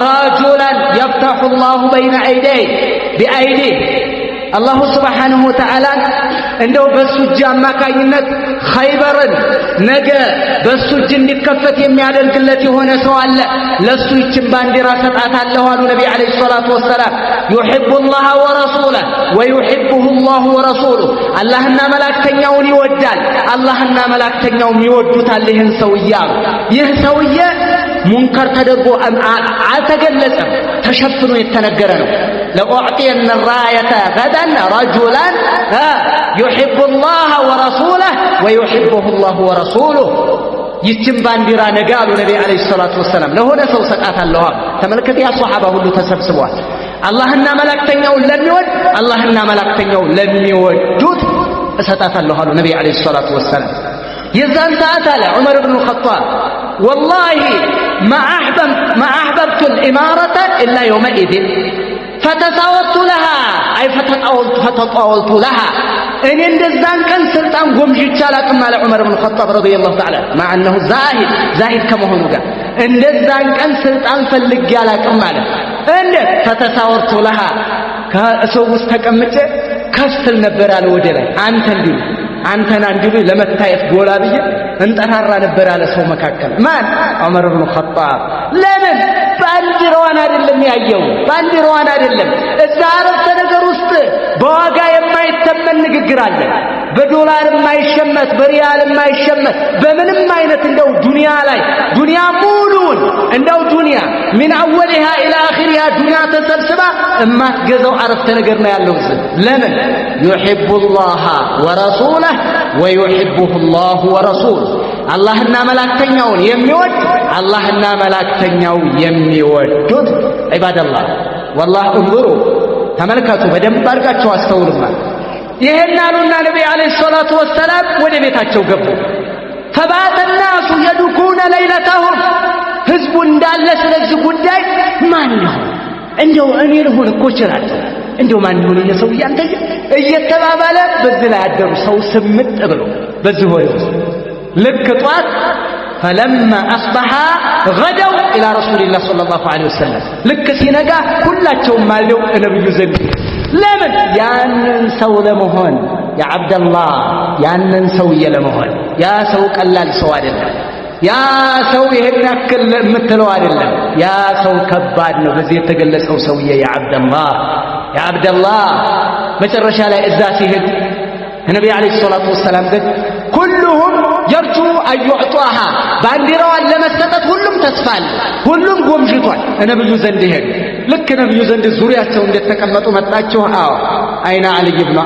رجلا يفتح الله بين أيديه بأيديه الله سبحانه وتعالى እንደው በሱ እጅ አማካኝነት ኸይበርን ነገ በሱ እጅ እንዲከፈት የሚያደርግለት የሆነ ሰው አለ። ለሱ ይችን ባንዲራ ሰጣታለሁ አሉ ነቢ ዓለይሂ ሰላቱ ወሰላም። ዩሒቡ ላህ ወረሱለህ ወዩሒቡሁ ላሁ ወረሱሉህ። አላህና መላእክተኛውን ይወዳል፣ አላህና መላእክተኛውም ይወዱታል ይህን ሰውዬ አሉ። ይህ ሰውዬ ሙንከር ተደርጎ አልተገለጸም፣ ተሸፍኖ የተነገረ ነው። ለኡዕጢየነ ራየተ ገደን ረጁላን ዩሒቡ ላህ ወረሱለህ ወዩሒቡሁ ላሁ ወረሱሉህ። ይችን ባንዲራ ነገ አሉ ነቢ ዓለይሂ ሰላቱ ወሰላም ለሆነ ሰው ሰጣታለሁ አሉ። ተመልከት፣ ያ ሶሓባ ሁሉ ተሰብስበዋል። አላህና መላእክተኛውን ለሚወድ አላህና መላእክተኛውን ለሚወዱት እሰጣታለሁ አሉ ነቢ ዓለይሂ ሰላቱ ወሰላም። የዛን ሰዓት አለ ዑመር ብኑ ኸጣብ ወላሂ ማ አሕበብቱ ልኢማረተ ኢላ የውመኢዝን ፈተሳወቱ ለሃ አይ ፈተጣወልቱ ለሃ። እኔ እንደዛን ቀን ስልጣን ጎምዥቻ አላቅም አለ ዑመር ብኑ ኸጣብ ረዲየላሁ ተዓላ መዓ አነሁ ዛሂድ ከመሆኑ ጋር እንደዛን ቀን ስልጣን ፈልጌ አላቅም አለ። እንዴት? ፈተሳወርቱ ለሃ ከሰው ውስጥ ተቀምጬ ከፍል ነበር አለ ወደ ላይ አንተና እንዲሉ ለመታየት ጎላ ብዬ እንጠራራ ነበር አለ ሰው መካከል። ማን? ዑመር ብኑ ኸጣብ። ለምን? ባንዲራዋን አይደለም ያየው፣ ባንዲራዋን አይደለም። እዛ አረፍተ ነገር ውስጥ በዋጋ የማይተመን ንግግር አለ። በዶላር የማይሸመት፣ በሪያል የማይሸመት፣ በምንም አይነት እንደው ዱንያ ላይ ዱንያ ሙሉውን እንደው ዱንያ ሚን አወሊሃ ኢላ አኺሪሃ ዱንያ ተሰብስባ እማትገዛው አረፍተ ነገር ነው ያለው። ለምን? ዩሒቡ ላህ ወረሱለህ ወዩሒቡሁ ላሁ ወረሱሉህ። አላህና መላእክተኛውን የሚወድ አላህና መላእክተኛው የሚወዱት። ዒባደላህ ወላሂ እንظሩ፣ ተመልከቱ፣ በደንብ አድርጋችሁ አስተውሉማ። ይሄን አሉና ነቢ ዓለይሂ ሰላቱ ወሰላም ወደ ቤታቸው ገቡ። ፈባተ ናሱ የዱኩነ ለይለተሁም። ህዝቡ እንዳለ ስለዚህ ጉዳይ ማን ነው እንደው እኔ ልሆን እኮ እችላለሁ እንደው ማን ይሁን የሰው ያንተየ እየተባባለ በዚህ ላይ አደሩ። ሰው ስምጥ ብሎ በዚህ ሆይ ልክ ጧት ፈለማ አስበሐ ገደው ኢላ ረሱሊላህ ሰለላሁ ዐለይሂ ወሰለም። ልክ ሲነጋ ሁላቸውም ማልደው ነብዩ ዘንድ። ለምን? ያንን ሰው ለመሆን የዐብደላህ ያንን ሰውዬ ለመሆን። ያ ሰው ቀላል ሰው አይደለም። ያ ሰው ይሄን ያክል የምትለው አይደለም። ያ ሰው ከባድ ነው። በዚህ የተገለጸው ሰውዬ የዐብደላህ መጨረሻ ላይ እዛ ሲሄድ ነቢ ዓለይሂ ሰላቱ ወሰላም ግን ኩሉሁም የርጁ አዩዕጧሃ ባንዲራዋን ለመሰጠት ሁሉም ተስፋ አለ፣ ሁሉም ጎምጅቷል። ነብዩ ዘንድ ሄዱ። ልክ ነብዩ ዘንድ ዙሪያቸው እንደተቀመጡ መጣችሁ። አዎ አይና አልይ ብኑ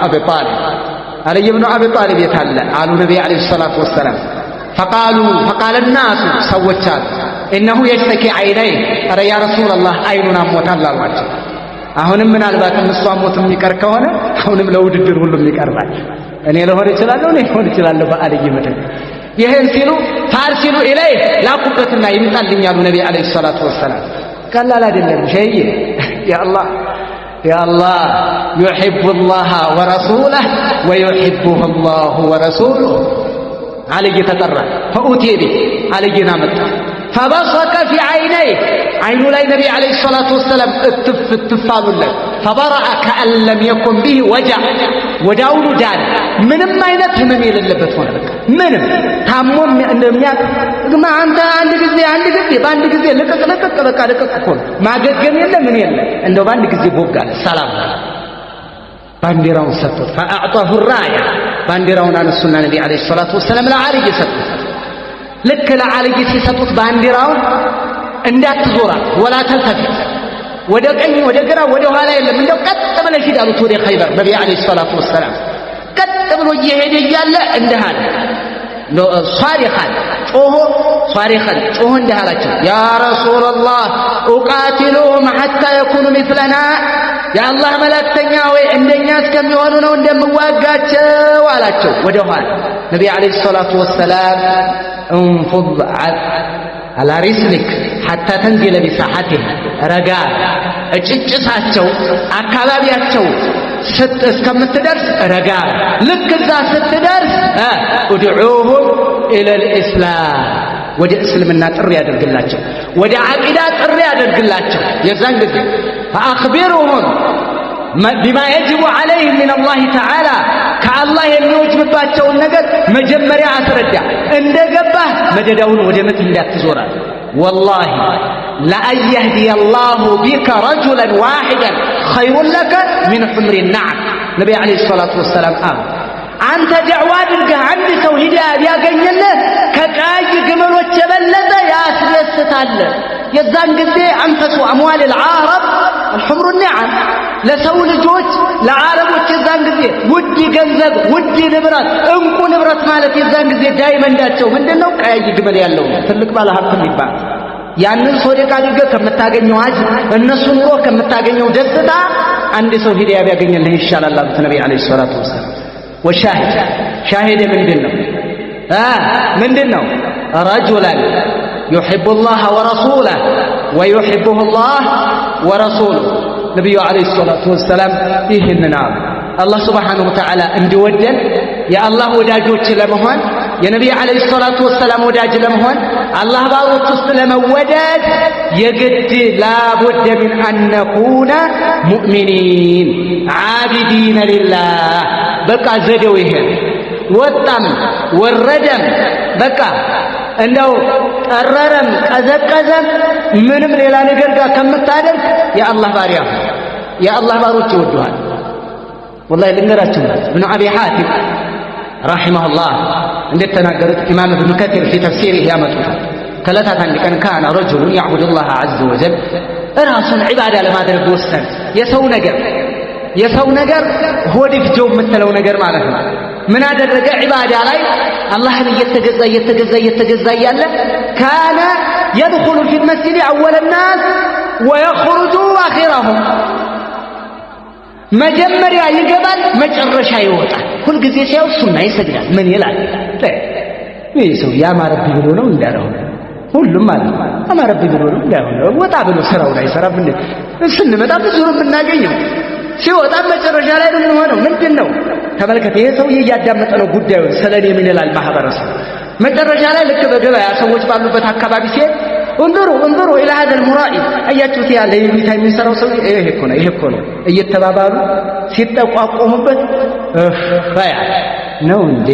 አቢ ጣሊብ የት አለ አሉ ነቢ ዓለይሂ ሰላቱ ወሰላም። ፈቃለ ናሱ ሰዎች አሉ እነሁ የሽተኪ ዐይነይ፣ ኧረ ያ ረሱለላህ አይኑን አሞታል አሏቸው። አሁንም ምናልባትም እሷ ሞት የሚቀር ከሆነ አሁንም ለውድድር ሁሉም ይቀርባል። እኔ ልሆን እችላለሁ በአልይ ምድር። ይህን ሲሉ ፋርሲሉ ኢለይ ላኩበትና ይምጣልኛሉ ነቢ ዓለይሂ ሰላቱ ወሰላም። ቀላል አይደለም ሸይ ያአላህ ዩሒቡ ላህ ወረሱለህ ወዩሒቡሁ ላሁ ወረሱሉህ። አልይ ተጠራ። ፈኡቲየ ቢህ አልይን አመጣ። ፈበሰቀ ፊ ዐይነይህ አይኑ ላይ ነቢ ዓለይሂ ሰላቱ ወሰላም እትፍ አሉለት። ፈበረአ ከአን ለም የኩን ቢህ ወጀዕ፣ ወዳውኑ ዳነ። ምንም አይነት ህመም የሌለበት ሆነ። በቃ ምንም ታሞም እንደሚያውቅ አንተ አንድ ጊዜ በአንድ ጊዜ ልቅቅ በቃ ልቅቅ እኮ ነው። ማገገም የለ ምን የለ፣ እንደው በአንድ ጊዜ ቦጋለ። ሰላም ባንዲራውን ሰጡት። ፈአዕጣሁ ራያ ባንዲራውን አነሱና ነቢ ዓለይሂ ሰላቱ ወሰላም ለዓልይ ሰጡት። ልክ ለዓልይ ሲሰጡት ባንዲራውን እንዳትዞራት ወላ ተልተፊት፣ ወደ ቀኝ ወደ ግራ ወደ ኋላ የለም፣ እንደው ቀጥ ብለሽ ሂድ አሉት ወደ ኸይበር። ነቢ ዓለይሂ ሰላቱ ወሰላም ቀጥ ብሎ እየሄደ እያለ እንዲህ አለ ሷሪኻን ጮሆ እንዲህ አላቸው፣ ያ ረሱለላህ ኡቃቲሉሁም ሐታ የኩኑ ሚስለና፣ የአላህ መላእክተኛ ወይ እንደኛ እስከሚሆኑ ነው እንደምዋጋቸው አላቸው። ወደ ኋላ ነቢ ዓለይሂ ሰላቱ ወሰላም እንፉድ አላ ሪስሊክ ሐታ ተንዚለ ቢሳሐቲህ፣ ረጋ እጭጭሳቸው አካባቢያቸው እስከምትደርስ ረጋ። ልክ እዛ ስትደርስ ኡድዑሁም ኢለል ኢስላም፣ ወደ እስልምና ጥሪ ያደርግላቸው፣ ወደ ዓቂዳ ጥሪ ያደርግላቸው። የዛን ጊዜ ፈአኽቢሩሁም ቢማ የጅቡ ዐለይህም ሚነላሂ ተዓላ፣ ከአላህ የሚወጅብባቸውን ነገር መጀመሪያ አስረዳ። እንደገባህ መደዳውን ወደ ምት እንዳትዞራል። ወላሂ ለአን የህዲየ ላሁ ቢከ ረጁለን ዋሒደን ኸይሩን ለከ ሚን ሑምሪ ነዓም። ነቢ ዓለይሂ ሰላቱ ወሰላም አሉ አንተ ዳዕዋ አድርገህ አንድ ሰው ሂዳያ ቢያገኝልህ ከቀይ ግመሎች የበለጠ ያስደስታል። የዛን ጊዜ አንፈሱ አምዋል العرب الحمر النعم ለሰው ልጆች ለዓረቦች የዛን ጊዜ ውድ ገንዘብ ውድ ንብረት እንቁ ንብረት ማለት የዛን ጊዜ ዳይመንዳቸው ምንድነው? ቀይ ግመል ያለው ትልቅ ባለ ሀብት የሚባል ያንን ሶደቃ አድርገህ ከምታገኘው አጅር እነሱ ኑሮ ከምታገኘው ደስታ አንድ ሰው ሂዳያ ቢያገኝልህ ይሻላል አሉት ነብዩ አለይሂ ሰላቱ ወሰለም። ወሻሂድ ሻሂድ ምንድነው? ረጁላን يحب الله ورسوله ويحبه الله ورسوله ነብዩ አለይሂ ሰላቱ ወሰለም ይህንን አሉ። አላህ ሱብሓነሁ ወተዓላ እንዲወደን የአላህ ወዳጆች ለመሆን የነብዩ አለይሂ ሰላቱ ወሰለም ወዳጅ ለመሆን አላህ ባሮች ውስጥ ለመወደድ የግድ ላቡደ ሚን አነኩነ ሙእሚኒን ዓቢዲነ ሊላህ። በቃ ዘዴው ይሄ ወጣም ወረደም በቃ እንደው ጠረረም ቀዘቀዘም ምንም ሌላ ነገር ጋር ከምታደርግ የአላህ ባሪያ የአላህ ባሮች ይወዱሃል። ወላሂ ልንገራችሁ ኢብኑ አቢ ሐቲም ረሒመሁላህ እንዴት ተናገሩት? ኢማም ኢብኑ ከቲር ፊ ተፍሲሪህ ያመጡታል። ከዕለታት አንድ ቀን ካነ ረጁሉን ያዕቡዱላህ ዐዘ ወጀል ራሱን ዒባዳ ለማድረግ ወሰን። የሰው ነገር ሆድፍ ጆው የምትለው ነገር ማለት ነው። ምን አደረገ? ዒባዳ ላይ አላህን እየተገዛ እያለ ካነ የድኹሉ ፊል መስጂድ አወለ ናስ ወየኽሩጁ አኺረሁም። መጀመሪያ ይገባል፣ መጨረሻ ይወጣል። ሁልጊዜ ሲያው ሱና ይሰግዳል። ምን ይላል? ይህ ሰው ያማረብኝ ብሎ ነው እንዳለው ሁሉም ማለት ያማረብኝ ብሎ ነው እንዳለው ወጣ ብሎ ስራው ላይ ሰራብ እንደ ስንመጣ ብዙ ነው የምናገኘው። ሲወጣ መጨረሻ ላይ ምን ሆነው ምንድነው? ተመልከተ። ይሄ ሰው እያዳመጠ ነው ጉዳዩን ስለኔ ምን ይላል ማህበረሰብ። መጨረሻ ላይ ልክ በገበያ ሰዎች ባሉበት አካባቢ ሲሄድ እንظروا الى هذا المرائي አያችሁት ያለ የሚሰራው ሰው ይሄ እኮ ነው እየተባባሉ ሲጠቋቆሙበት ፈያ ነው እንዴ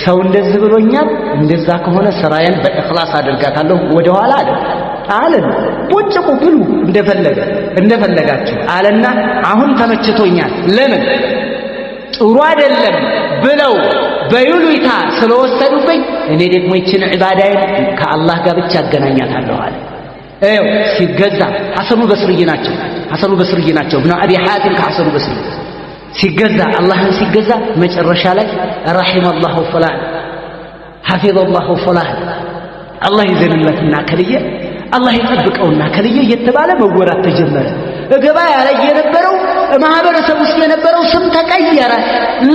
ሰው እንደዚህ ብሎኛል፣ እንደዛ ከሆነ ስራዬን በእኽላስ አድርጋታለሁ ወደ ኋላ አለ ቦጭቁ ብሉ እንደፈለጋችሁ አለና አሁን ተመችቶኛል ለምን ጥሩ አይደለም ብለው በይሉኝታ ስለወሰዱብኝ እኔ ደግሞ ይችን ዒባዳዬን ከአላህ ጋር ብቻ አገናኛታለሁ አለ። ሲገዛ ሐሰኑ በስርይ ናቸው ኢብኑ አቢ ሐቲም ከሐሰኑ በስርይ ሲገዛ አላህን ሲገዛ መጨረሻ ላይ ረሒመላሁ ፉላን ሐፊዘላሁ ፉላን አላህ ይዘንለትና ከልየ አላህ ይጠብቀውና ከልየ እየተባለ መወራት ተጀመረ። ገበያ ላይ የነበረው ማህበረሰብ ውስጥ የነበረው ስም ተቀየረ።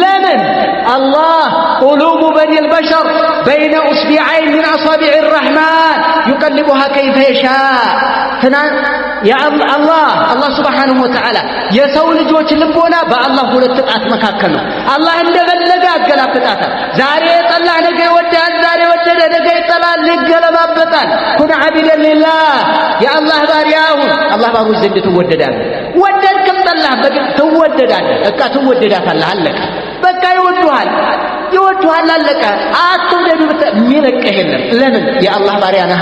ለምን? አላህ ቁሉቡ በኒ البشر بين اصبعين من اصابع الرحمن يقلبها كيف يشاء يا الله سبحانه وتعالى የሰው ልጆች ልቦና በአላህ ሁለት ጣት መካከል ነው። አላህ እንደፈለገ ያገላብጣታል። ዛሬ ጠላህ ነገ ይወዳል፣ ዛሬ ወደደ ነገ ይጠላል፣ ይገለባበጣል። ኩን ዓቢደን ሊላህ የአላህ ባሪያው አላህ ባሮች ዘንድ ትወደዳለህ። ወደድክም ጠላህ በግድ ትወደዳለህ። በቃ ትወደዳታለህ። አለቀ። በቃ ይወዱሃል አለቀ። አትውደዱ የሚለቅህ የለም። ለምን? የአላህ ባሪያ ነህ።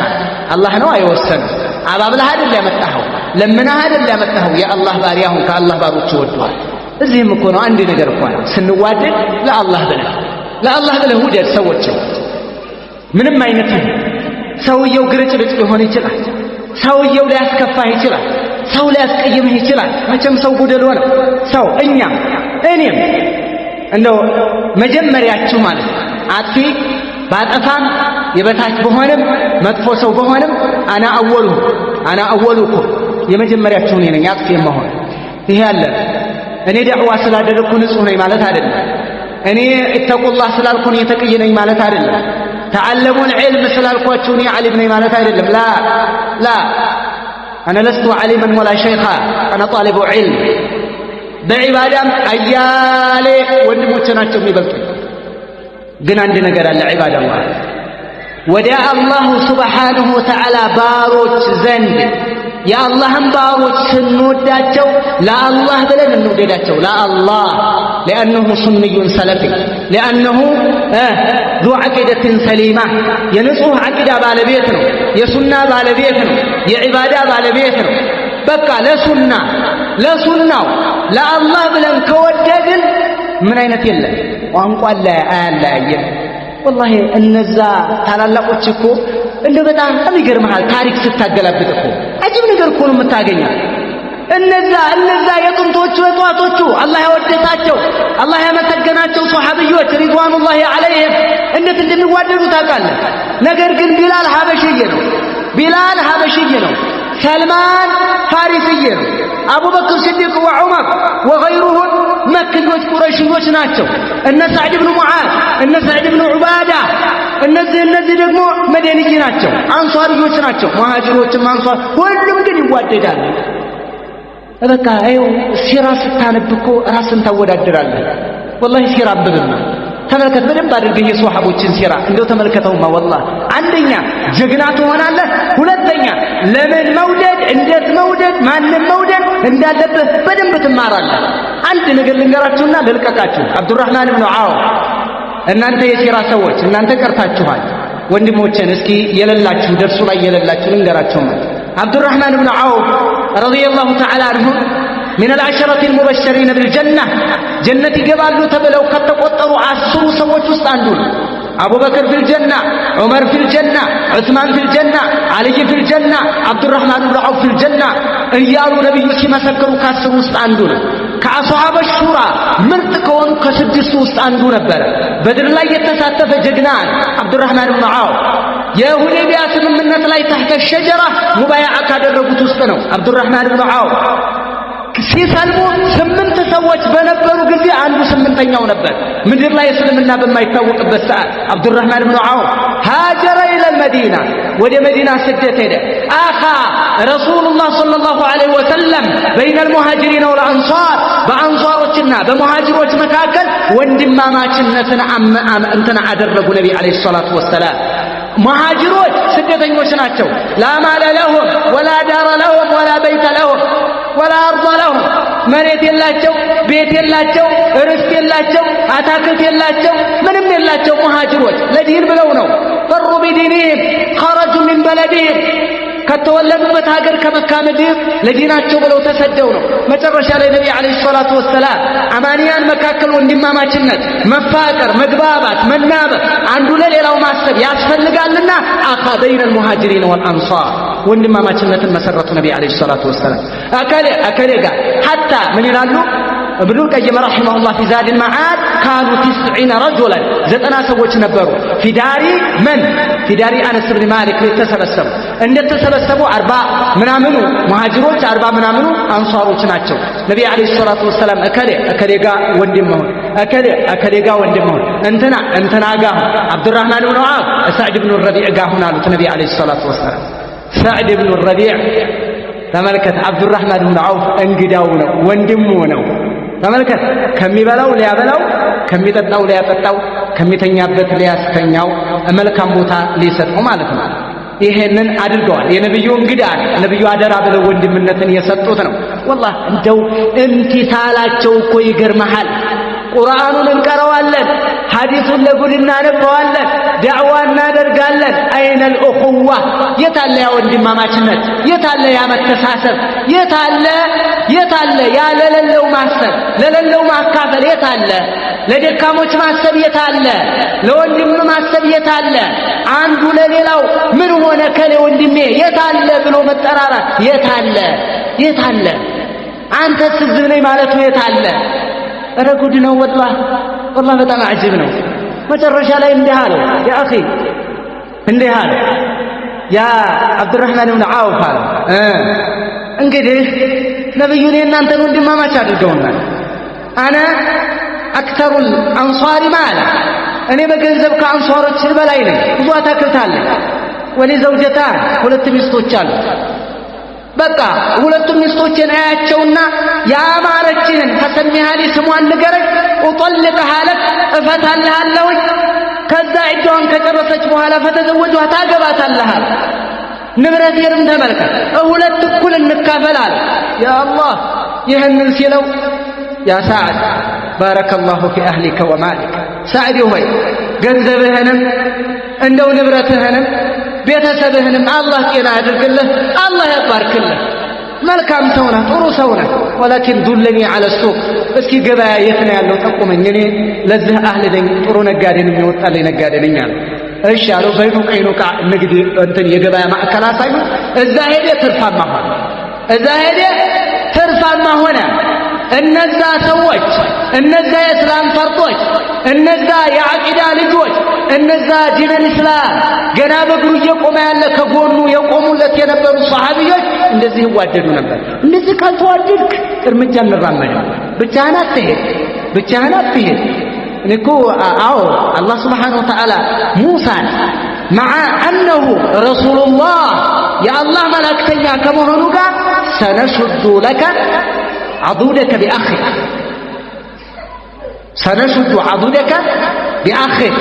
አላህ ነው አይወሰንም። አባብለህ አይደል ያመጣኸው፣ ለምነህ አይደል ያመጣኸው። የአላህ ባሪያውን ከአላህ ባሮች ይወዱሃል። እዚህም እኮ ነው አንድ ነገር እኮ ነው ስንዋደድ ለአላህ ብለህ ውደድ ሰዎችን። ምንም አይነት ሰውየው ግርጭርጭ ሊሆን ይችላል። ሰውየው ሊያስከፋህ ይችላል። ሰው ሊያስቀይምህ ይችላል። መቼም ሰው ጎደሎ ነው። ሰው እኔም እንደው መጀመሪያችሁ ማለት አጥፊ ባጠፋም የበታች በሆነም መጥፎ ሰው በሆነም አና አወሉኩም የመጀመሪያችሁ እኔ ነኝ አጥፊ የመሆን። ይሄ አለ። እኔ ዳዕዋ ስላደረኩ ንጹህ ነኝ ማለት አይደለም። እኔ እተቁላህ ስላልኩ እኔ ተቅይ ነኝ ማለት አይደለም። ተዓለሙል ዒልም ስላልኳችሁ እኔ ዓሊም ነኝ ማለት አይደለም። ላ አነ ለስቱ ዓሊመን ወላ ሸይኻ አነ ጣሊቡ ዒልም። በዒባዳም አያሌ ወንድሞቼ ናቸው የሚበልጡኝ። ግን አንድ ነገር አለ። ዒባዳ ማለት ወደ አላሁ ሱብሓነሁ ወተዓላ ባሮች ዘንድ የአላህን ባሮች ስንወዳቸው ለአላህ ብለን እንውደዳቸው። ለአላህ لأنه سني سلفي لأنه ذو عقيدة سليمة ينصح عقيدة بالبيت ነው የሱና ባለቤት ነው የዒባዳ ባለቤት ነው። በቃ ለሱናው ለአላህ ብለን ከወደድን ምን አይነት የለም ቋንቋ አያለያየም። ወላሂ እነዛ ታላላቆች እኮ እንደው በጣም ይገርምሃል። ታሪክ ስታገላብጥ እኮ አጅብ ነገር እኮ ነው የምታገኘው። እነዛ የጥንቶቹ የጧቶቹ አላህ ያወደሳቸው አላህ ያመሰገናቸው ሷሐቢዮች ሪድዋኑላሂ ዐለይሂም እንዴት እንደሚዋደዱ ታውቃለህ። ነገር ግን ቢላል ሀበሽዬ ነው፣ ሰልማን ፋሪስዬ ነው፣ አቡበክር ሲዲቅ ወዑመር ወገይሩሁም መክዮች ቁረይሽዮች ናቸው። እነ ሰዕድ ብኑ ሙዓዝ እነ ሰዕድ ብኑ ዑባዳ እነዚህ ደግሞ መደንይ ናቸው፣ አንሷሪዮች ናቸው። ሙሃጅሮችም አንሷር ሁሉም ግን ይዋደዳሉ። በቃ አይው ሲራ ስታነብ እኮ ራስን ታወዳድራለህ። ወላሂ ሲራ አንብብና ተመልከት በደንብ አድርገህ የሷሐቦችን ሲራ እንደው ተመልከተውማ። ወላሂ አንደኛ ጀግና ትሆናለህ፣ ሁለተኛ ለምን መውደድ እንዴት መውደድ ማንም መውደድ እንዳለብህ በደንብ ትማራለህ። አንድ ነገር ልንገራችሁና ልልቀቃችሁ። አብዱራህማን ብኑ ዐውፍ እናንተ የሲራ ሰዎች እናንተ ቀርታችኋል። ወንድሞቼን እስኪ የሌላችሁ ደርሱ ላይ የሌላችሁ ልንገራችሁ ማለት አብዱራህማን ብኑ ዐውፍ ረዲየላሁ ተዓላ አንሁ من العشرة المبشرين بالجنة جنة جبال تبلو كتقطروا 10 ሰዎች ውስጥ አንዱ ነው። أبو بكر في الجنة، عمر في الجنة، عثمان في الجنة، علي في الجنة، عبد الرحمن بن عوف في الجنة እያሉ ነብዩ ሲመሰክሩ ከ10 ውስጥ አንዱ ነው። ከአስሐበ ሹራ ምርጥ ከሆኑ ከ6 ውስጥ አንዱ ነበር። በድር ላይ የተሳተፈ ጀግና አብዱራህማን ብኑ ዐውፍ የሁዴቢያ ስምምነት ላይ ተحت الشجرة ሙባይዓ ካደረጉት ውስጥ ነው። አብዱራህማን ብኑ ዐውፍ ሲሰልሙ 8 ሰዎች በነበሩ ጊዜ አንዱ 8ኛው ነበር። ምድር ላይ እስልምና በማይታወቅበት ሰዓት አብዱራህማን ብኑ ዐውፍ ሃጀረ ኢለ መዲና ወደ መዲና ስደት ሄደ። አኻ ረሱሉላህ ሰለላሁ ዐለይሂ ወሰለም በይነ አልሙሃጅሪን ወልአንሷር በአንሷሮችና በሙሃጅሮች መካከል ወንድማማችነትን እንትና አደረጉ ነቢ ዐለይሂ ሰላቱ ወሰላም። ሙሃጅሮች ስደተኞች ናቸው። ላ ማለ ለሁም ወላ ዳረ ለሁም ወላ በይተ ለሁም ወላ አርض ለሁም መሬት የላቸው፣ ቤት የላቸው፣ ርስት የላቸው፣ አታክልት የላቸው፣ ምንም የላቸው። ሙሃጅሮች ለዲን ብለው ነው። ፈሩ ቢዲኒሂም ኸረጁ ሚን በለዲሂም ከተወለዱበት ሀገር ከመካ ምድር ለዲናቸው ብለው ተሰደው ነው። መጨረሻ ላይ ነቢ ዐለይሂ ሰላቱ ወሰላም አማንያን መካከል ወንድማማችነት፣ መፋቀር፣ መግባባት፣ መናበብ አንዱ ለሌላው ማሰብ ያስፈልጋልና አኻ በይነል ሙሃጅሪን ወልአንሷር ወንድማማችነትን መሰረቱ ነቢ ዐለይሂ ሰላቱ ወሰላም። አከሌ ጋር ሐታ ምን ይላሉ ابن القيم رحمه الله في زاد المعاد كانوا 90 رجلا 90 ሰዎች ነበሩ። في دار من في دار انس بن مالك የተሰበሰቡ እንደተሰበሰቡ 40 ምናምኑ ሙሃጅሮች 40 ምናምኑ አንሷሮች ናቸው። ነብዩ አለይሂ ሰላቱ ወሰለም እከሌ ጋር ወንድም መሆን እከሌ ጋር ወንድም መሆን እንትና ጋር አብዱራህማን ብኑ ዐውፍ ሰዕድ ብኑ ረቢዕ ጋር ሆነ አሉት ነብዩ አለይሂ ሰላቱ ወሰለም። ሰዕድ ብኑ ረቢዕ ተመልከት፣ አብዱራህማን ብኑ ዐውፍ እንግዳው ነው፣ ወንድሙ ነው። ተመልከት፣ ከሚበላው ሊያበላው፣ ከሚጠጣው ሊያጠጣው፣ ከሚተኛበት ሊያስተኛው፣ መልካም ቦታ ሊሰጠው ማለት ነው። ይሄንን አድርገዋል። የነብዩ እንግዳ ነብዩ አደራ ብለው ወንድምነትን የሰጡት ነው። ወላሂ እንደው እምቲሳላቸው እኮ ይገርመሃል። ቁርአኑን እንቀረዋለን፣ ሐዲሱን ለጉድ እናነባዋለን፣ ዳዕዋ እናደርጋለን። አይነል ኡኹዋ የታለ ያ ወንድማማችነት? የታለ ያ መተሳሰብ? የታለ ያ ለሌለው ማሰብ፣ ለሌለው ማካፈል? የታለ ለደካሞች ማሰብ? የታለ ለወንድም ማሰብ? የታለ አንዱ ለሌላው ምን ሆነ ከሌ ወንድሜ የታለ ብሎ መጠራራት? የታለ አንተ ትዝብ ነኝ ማለቱ? የታለ ኧረ ጉድ ነው ወላሂ በጣም አጅብ ነው። መጨረሻ ላይ እንዲህ አለው ያ አኺ እንዲህ አለ ያ አብዱራህማን ብኑ ዐውፍ አለ እንግዲህ ነብዩን እናንተን ወንድማማች አድርገውናል። አነ አክተሩል አንሷሪ ማላ እኔ በገንዘብ ከአንሷሮች በላይ ነኝ። ብዙ አታክልት አለኝ። ወሊ ዘውጀታን 2 ሚስቶች አሉ። በቃ 2 ሚስቶችን አያቸውና ያማረችህን ፈሰሚሃሊ ስሟን ንገረኝ እጠልቅሃ ለክ እፈታልሃለሁ። ከዛ ዒዳዋን ከጨረሰች በኋላ ፈተዘወጁሃ ታገባታለህ። ንብረቴንም ተመልከት 2 እኩል እንካፈላል። ያ አላህ ይህንን ሲለው ያ ሰዓድ ባረከላሁ ፊ አህሊከ ወማሊክ ሰዓድ ሆይ ገንዘብህንም እንደው ንብረትህንም ቤተሰብህንም አላህ ጤና ያድርግልህ፣ አላህ ያባርክልህ። መልካም ሰው ነህ፣ ጥሩ ሰው ነህ። ወላኪን ዱለኒ ዐለ ሱቅ እስኪ ገበያ የት ነው ያለው ጠቁመኝ፣ እኔ ለዚህ አህል ነኝ፣ ጥሩ ነጋዴ ነኝ፣ የወጣልኝ ነጋዴ ነኝ አለ። እሺ አለው። በይኑ ቀይኑቃ ንግድ እንትን የገበያ ማዕከል አሳዩት። እዛ ሄደ፣ ትርፋማ ሆነ። እዛ ሄደ፣ ትርፋማ ሆነ። እነዛ ሰዎች፣ እነዛ የእስላም ፈርጦች፣ እነዛ የዓቂዳ ልጆች፣ እነዛ ዲነል እስላም ገና በእግሩ እየቆመ ያለ ከጎኑ የቆሙለት የነበሩ ሰሃቢዎች እንደዚህ ይዋደዱ ነበር። እንደዚህ ካልተዋደድክ እርምጃ እንራመድ። ብቻህን አትሄድ፣ ብቻህን አትሄድ። እኔ እኮ አዎ አላህ ሱብሓነሁ ወተዓላ ሙሳን መዓ አነሁ ረሱሉላህ የአላህ መላእክተኛ ከመሆኑ ጋር ሰነሹዱ ለከ عضودك بأخك سنشد عضودك بأخك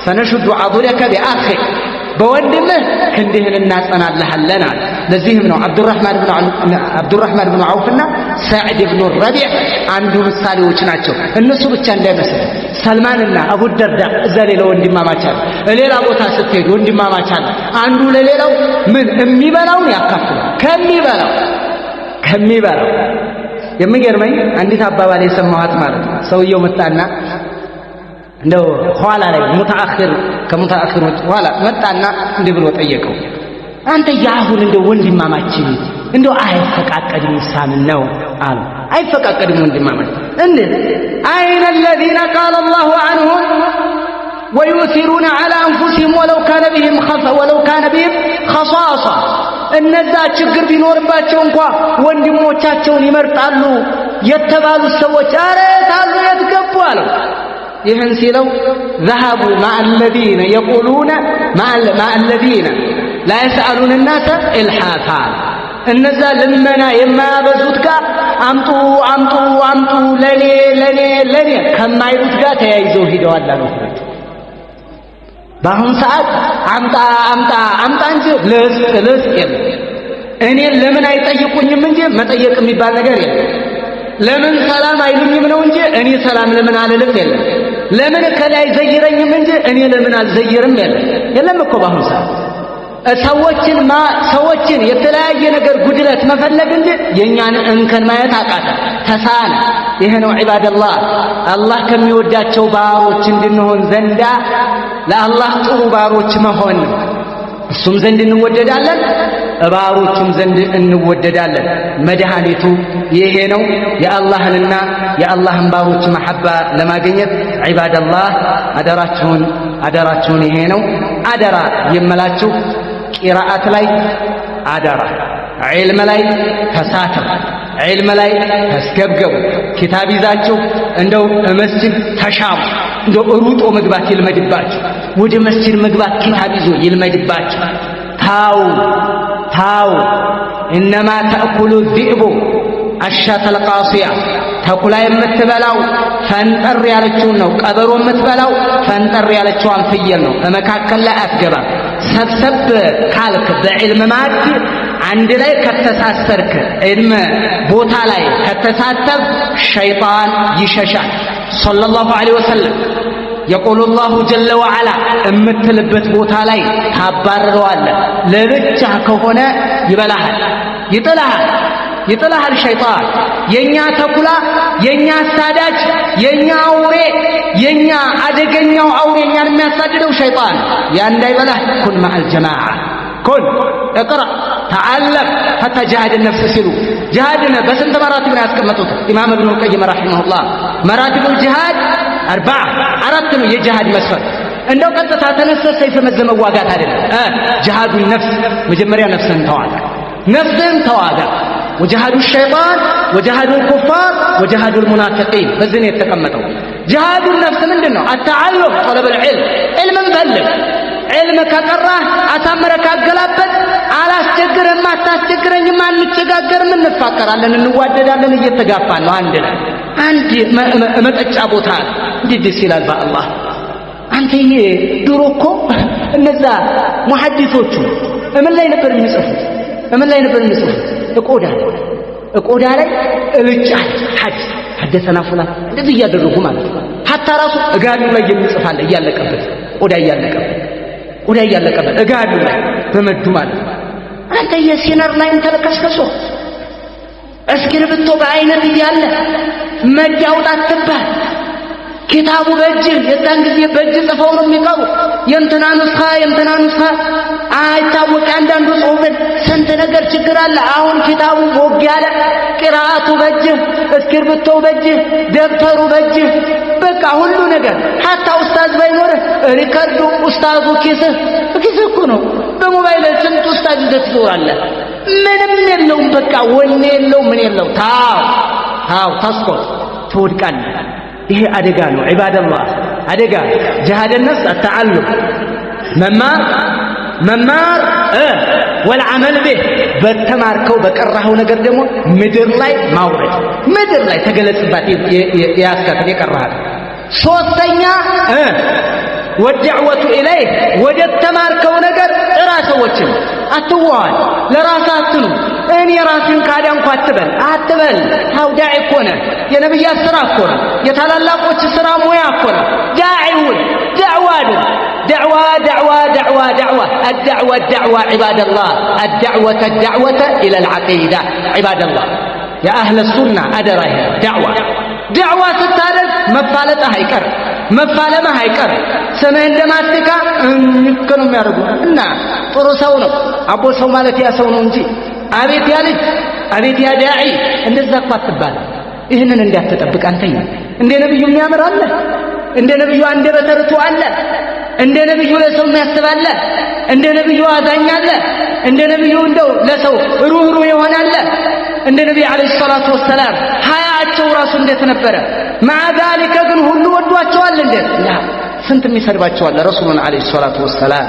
سنشد عضودك بأخك بوندمه كندهن الناس أنا لحلنا لزيهم من عبد الرحمن بن عوفنا سعد بن الربيع عندهم الصالح وشناتشو النسو بتشان ده مثلا سلماننا أبو الدرداء زالي لو وندي ما شال الليل أبو تاسفيد وندي ما شال عنده ليلة من أمي بلاو يأكل كمي بلاو የሚገርመኝ አንዲት አባባል የሰማኋት ማለት ነው። ሰውየው መጣና እንደው ኋላ ላይ ከሙተአኺሮች ኋላ መጣና እንዲህ ብሎ ጠየቀው፣ አንተ ያሁን እንደው ወንድማማችን እንደው አይፈቃቀድም ሳምን ነው አለ። አይፈቃቀድም ወንድማማች እንዴት? አይነ الذين قال الله عنهم ويؤثرون على انفسهم ولو كان بهم خصاصة እነዛ ችግር ቢኖርባቸው እንኳን ወንድሞቻቸውን ይመርጣሉ የተባሉ ሰዎች አረ ታሉ የትገቡ አለው። ይህን ሲለው ذهبوا مع الذين يقولون مع الذين لا يسألون الناس إلحافا እነዛ ልመና የማያበዙት ጋር አምጡ ለኔ ከማይሉት ጋር ተያይዘው ሂደዋል አለው። በአሁን ሰዓት አምጣ እንጂ ልስጥ የለም። እኔን ለምን አይጠይቁኝም እንጂ መጠየቅ የሚባል ነገር የለም። ለምን ሰላም አይሉኝም ነው እንጂ እኔ ሰላም ለምን አልልም የለም። ለምን ከላይ ዘይረኝም እንጂ እኔ ለምን አልዘይርም የለም እኮ በአሁን ሰዓት ሰዎችን የተለያየ ነገር ጉድለት መፈለግ እንጂ የኛን እንከን ማየት አቃተ ተሳነ። ይሄ ነው ዒባደላህ አላህ ከሚወዳቸው ባሮች እንድንሆን ዘንዳ ለአላህ ጥሩ ባሮች መሆን እሱም ዘንድ እንወደዳለን፣ ባሮቹም ዘንድ እንወደዳለን። መድኃኒቱ ይሄ ነው። የአላህንና የአላህን ባሮች መሐባ ለማግኘት ዒባደላህ አደራችሁን ይሄ ነው። አደራ የምላችሁ ቂራአት ላይ አደራ፣ ዒልም ላይ ተሳተፉ፣ ዒልም ላይ ተስገብገቡ። ኪታብ ይዛችሁ እንደው መስጂድ ተሻሙ፣ እንደው ሩጦ መግባት ይልመድባችሁ። ወደ መስጂድ መግባት ኪታብ ይዞ ይልመድባችሁ። ታው ኢነማ ተእኩሉ ዚእቡ አሻተል ቃሲያ ተኩላ የምትበላው ፈንጠር ያለችውን ነው። ቀበሮ የምትበላው ፈንጠር ያለችዋን ፍየል ነው። በመካከል ላይ አትገባም። ሰብሰብ ካልክ በዕልም ማዕድ አንድ ላይ ከተሳሰርክ ዕልም ቦታ ላይ ከተሳተፍ ሸይጣን ይሸሻል። ሰለላሁ ዐለይሂ ወሰለም የቁሉ ላሁ ጀለ ወዐላ እምትልበት ቦታ ላይ ታባርረዋለህ። ለብቻ ከሆነ ይበላሃል፣ ይጥልሃል ሸይጣን። የኛ ተኩላ፣ የኛ አሳዳጅ፣ የኛ አውሬ፣ የኛ አደገኛው አውሬ እኛን የሚያሳድደው ሸይጣን። ያ እንዳይበላህ ኩን መዐል ጀማዓ እቅራ ተዓለም ሐታ ጅሃድ ነፍስ ሲሉ ጅሃድን በስንት መራቲብ ነው ያስቀመጡት? ኢማም ኢብኑ ቀይም ረሒመሁላህ መራቲቡል ጅሃድ አራት ነው የጅሃድ መስፈርት። እንደው ቀጥታ ተነስተህ ሰይፍ መዘህ መዋጋት አይደለም። ጅሃዱን ነፍስ መጀመሪያ ነፍስህን ተዋጋ። ወጅሃዱ ሸይጣን ወጅሃዱ ኩፋር ወጅሃዱ ሙናፊቂን በዚህ ነው የተቀመጠው። ጅሃዱ ነፍስ ምንድነው? አተዓሉም ጠለበል ዒልም፣ ዒልምን ፈልግ። ዒልም ከቀራህ አሳምረህ ካገላበት አላስቸግርህም፣ አታስቸግረኝም፣ አንቸጋገርም፣ እንፋቀራለን፣ እንዋደዳለን፣ እየተጋፋን ነው። አንድ መጠጫ ቦታ እንዴት ደስ ይላል በአላህ። አንተ ይሄ ድሮ እኮ እነዛ ሙሐዲሶቹ ምን ላይ ነበር የሚጽፉት? እቆዳ ላይ እልጫ ሐደሰና ፉላን እንደዚህ እያደረጉ ማለት ነው። ሐታ ራሱ እጋቢው ላይ የሚጽፋል እያለቀበት ቆዳ እያለቀበት እጋቢው ላይ በመዱ ማለት ነው። አንተ የሲነር ላይ እንተለከስከሶ እስክሪብቶ በአይነት እያለ መጃውጣት ትባል ኪታቡ በእጅህ የዛን ጊዜ በእጅ ጽፈው ነው የሚቀሩ የእንትና ኑስኻ አይታወቅ አንዳንዱ ጽሁፍን ስንት ነገር ችግር አለ አሁን ኪታቡ ቦግ ያለ ቅራአቱ በእጅህ እስክርቢቶው በእጅህ ደብተሩ በእጅህ በቃ ሁሉ ነገር ሐታ ኡስታዝ ባይኖርህ ሪከርዱ ኡስታዙ ኪስህ እኮ ነው በሞባይል ስንት ኡስታዝ ይዘትዞራለህ ምንም የለውም በቃ ወኔ የለው ምን የለው ታው ተስቆጥ ትወድቃለህ ይሄ አደጋ ነው ዒባደላህ አደጋ ጅሃድ النفس التعلم መማር والعمل به በተማርከው በቀራው ነገር ደግሞ ምድር ላይ ማውረድ ምድር ላይ ተገለጽባት ያስከተል የቀራህ ሶስተኛ والدعوة إليه ወደተማርከው ነገር ጥራ ሰዎችን አትዋል ለራስህ አትኑ እኔ ራስን ካዳንኩ አትበል ታው ዳዒ እኮ ነህ የነብያት ስራ እኮ ነው የታላላቆች ስራ ሙያ እኮ ነው ዳዒውን دعوة الدعوة عباد الله الدعوة إلى العقيدة عباد الله يا أهل السنة أدرى دعوة ستارد መፋለማ አይቀር ሰማይ እንደማትካ እንከነም ያርጉ እና ጥሩ ሰው ነው አቦ ሰው ማለት ያ ሰው ነው እንጂ አቤት ያ ልጅ አቤት ያ ዳዒ እንደዛ አትባል ይሄንን እንዳትጠብቅ አንተኛ እንደ ነብዩ የሚያምር አለ እንደ ነብዩ አንደበተ ርቱዕ አለ እንደ ነብዩ ለሰው የሚያስባለ እንደ ነብዩ አዛኝ አለ እንደ ነብዩ እንደው ለሰው ሩህሩህ ይሆናል እንደ ነብዩ አለይሂ ሰላቱ ወሰለም ሀያቸው ራሱ እንዴት ነበረ مع ذلك ግን ሁሉ ወዷቸዋል እንዴት ላ ስንት የሚሰድባቸዋል ረሱሉን አለይሂ ሰላቱ ወሰለም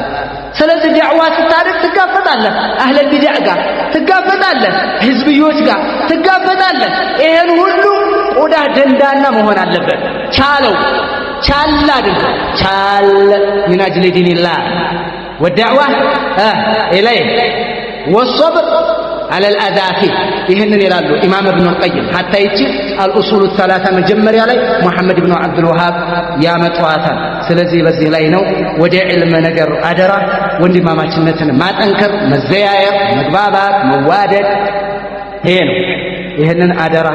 ስለዚህ ዳዕዋ ስታደርግ ትጋፈጣለህ አህለ ቢድዓ ጋር ትጋፈጣለህ ህዝብዮች ጋር ትጋፈጣለህ ይሄን ሁሉ ቆዳ ደንዳና መሆን አለበት ቻል አድርገው من أجل دين الله والدعوة إليه والصبر على الأذى فيه ይህንን ይላሉ ኢማም ኢብኑ القيم حتى ይቺ الأصول الثلاثة መጀመሪያ ላይ ሙሐመድ ኢብኑ አብዱል ወሃብ ያመጣዋታል ስለዚህ በዚህ ላይ ነው ወደ ዒልም ነገር አደራ ወንድማማችነትን ማጠንከር መዘያየር መግባባት መዋደድ ይሄ ነው ይህንን አደራ